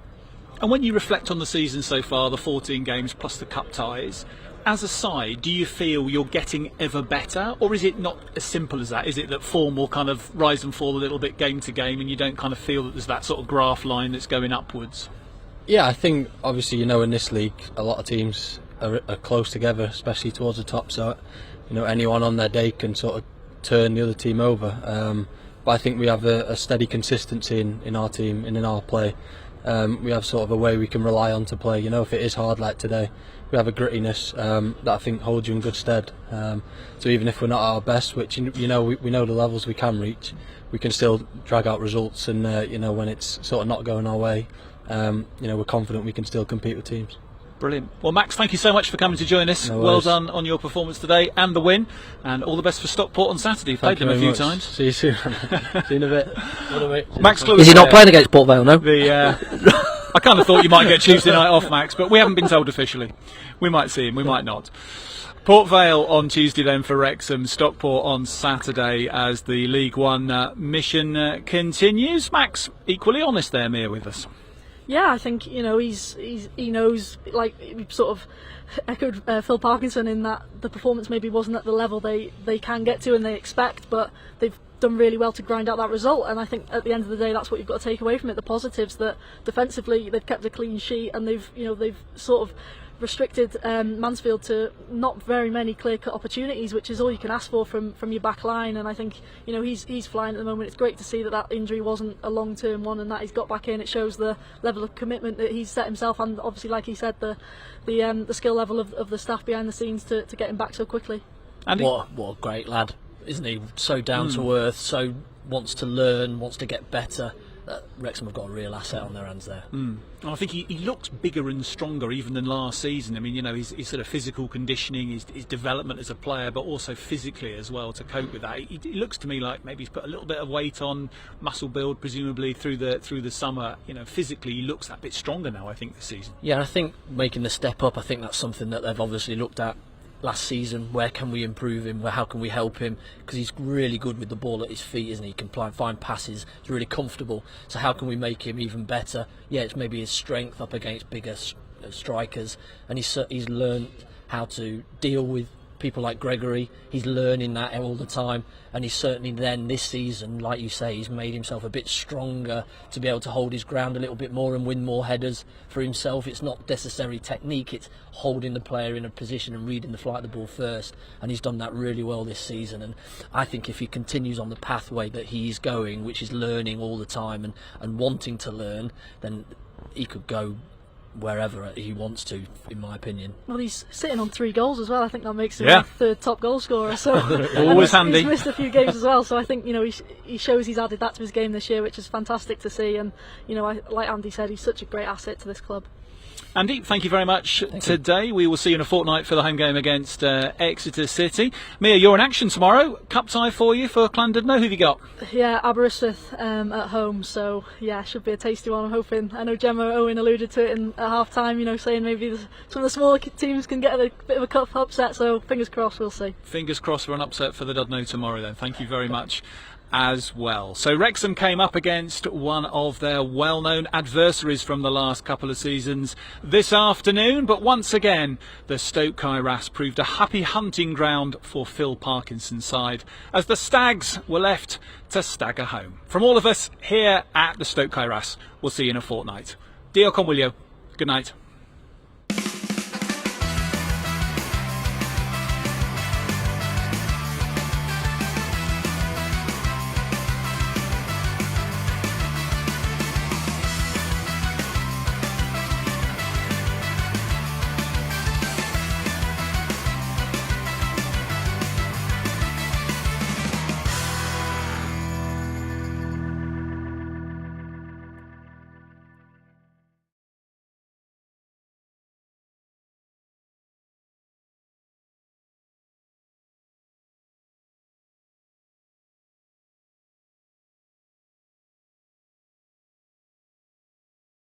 And when you reflect on the season so far, the 14 games plus the cup ties, as a side, do you feel you're getting ever better, or is it not as simple as that? Is it that form will kind of rise and fall a little bit game to game, and you don't kind of feel that there's that sort of graph line that's going upwards? Yeah, I think obviously in this league a lot of teams are close together, especially towards the top, so anyone on their day can sort of turn the other team over. But I think we have a steady consistency in our team and in our play. We have sort of a way we can rely on to play. If it is hard like today, we have a grittiness that I think holds you in good stead. So even if we're not at our best, which we know the levels we can reach, we can still drag out results. And when it's sort of not going our way, we're confident we can still compete with teams. Brilliant. Well, Max, thank you so much for coming to join us. No well worries. done on your performance today and the win, and all the best for Stockport on Saturday. Played them a few times. See you soon. See you in a bit. Max Cleworth, Is he not playing against Port Vale? No. I kind of thought you might get Tuesday night off, Max, but we haven't been told officially. We might see him, we might not. Port Vale on Tuesday then for Wrexham, Stockport on Saturday as the League One mission continues. Max, equally honest there, Mia, with us. Yeah, I think he knows, like we sort of echoed Phil Parkinson in that the performance maybe wasn't at the level they can get to and they expect, but they've done really well to grind out that result. And I think at the end of the day, that's what you've got to take away from it. The positives, that defensively they've kept a clean sheet, and they've sort of restricted Mansfield to not very many clear-cut opportunities, which is all you can ask for from your back line. And I think he's flying at the moment. It's great to see that injury wasn't a long-term one, and that he's got back in. It shows the level of commitment that he's set himself, and obviously, like he said, the skill level of the staff behind the scenes to get him back so quickly. Andy? What a great lad, isn't he? So down to earth, so wants to learn, wants to get better. Wrexham have got a real asset on their hands there. I think he looks bigger and stronger even than last season. I mean, his sort of physical conditioning, his development as a player, but also physically as well to cope with that. He looks to me like maybe he's put a little bit of weight on, muscle build presumably through the summer. Physically he looks that bit stronger now, I think, this season. Yeah, I think making the step up, I think that's something that they've obviously looked at last season. Where can we improve him? How can we help him? Because he's really good with the ball at his feet, isn't he? He can find passes. He's really comfortable. So how can we make him even better? Yeah, it's maybe his strength up against bigger strikers, and he's learned how to deal with people like Gregory. He's learning that all the time, and he's certainly then this season, like you say, he's made himself a bit stronger to be able to hold his ground a little bit more and win more headers for himself. It's not necessarily technique, it's holding the player in a position and reading the flight of the ball first, and he's done that really well this season. And I think if he continues on the pathway that he's going, which is learning all the time and wanting to learn, then he could go wherever he wants to, in my opinion. Well, he's sitting on 3 goals as well. I think that makes him Yeah. the third top goal scorer. So Always handy. He's missed a few games as well. So I think he shows he's added that to his game this year, which is fantastic to see. And like Andy said, he's such a great asset to this club. Andy, thank you very much today. We will see you in a fortnight for the home game against Exeter City. Mia, you're in action tomorrow. Cup tie for you for Llandudno. Who have you got? Yeah, Aberystwyth at home. So yeah, should be a tasty one. I'm hoping. I know Gemma Owen alluded to it at half time. Saying maybe some of the smaller teams can get a bit of a cup upset. So fingers crossed, we'll see. Fingers crossed for an upset for the Dudno tomorrow then. Thank you very much as well. So Wrexham came up against one of their well-known adversaries from the last couple of seasons this afternoon, but once again the Stoke Kairas proved a happy hunting ground for Phil Parkinson's side as the Stags were left to stagger home. From all of us here at the Stoke Kairas, we'll see you in a fortnight. Diolch am wylio. Good night.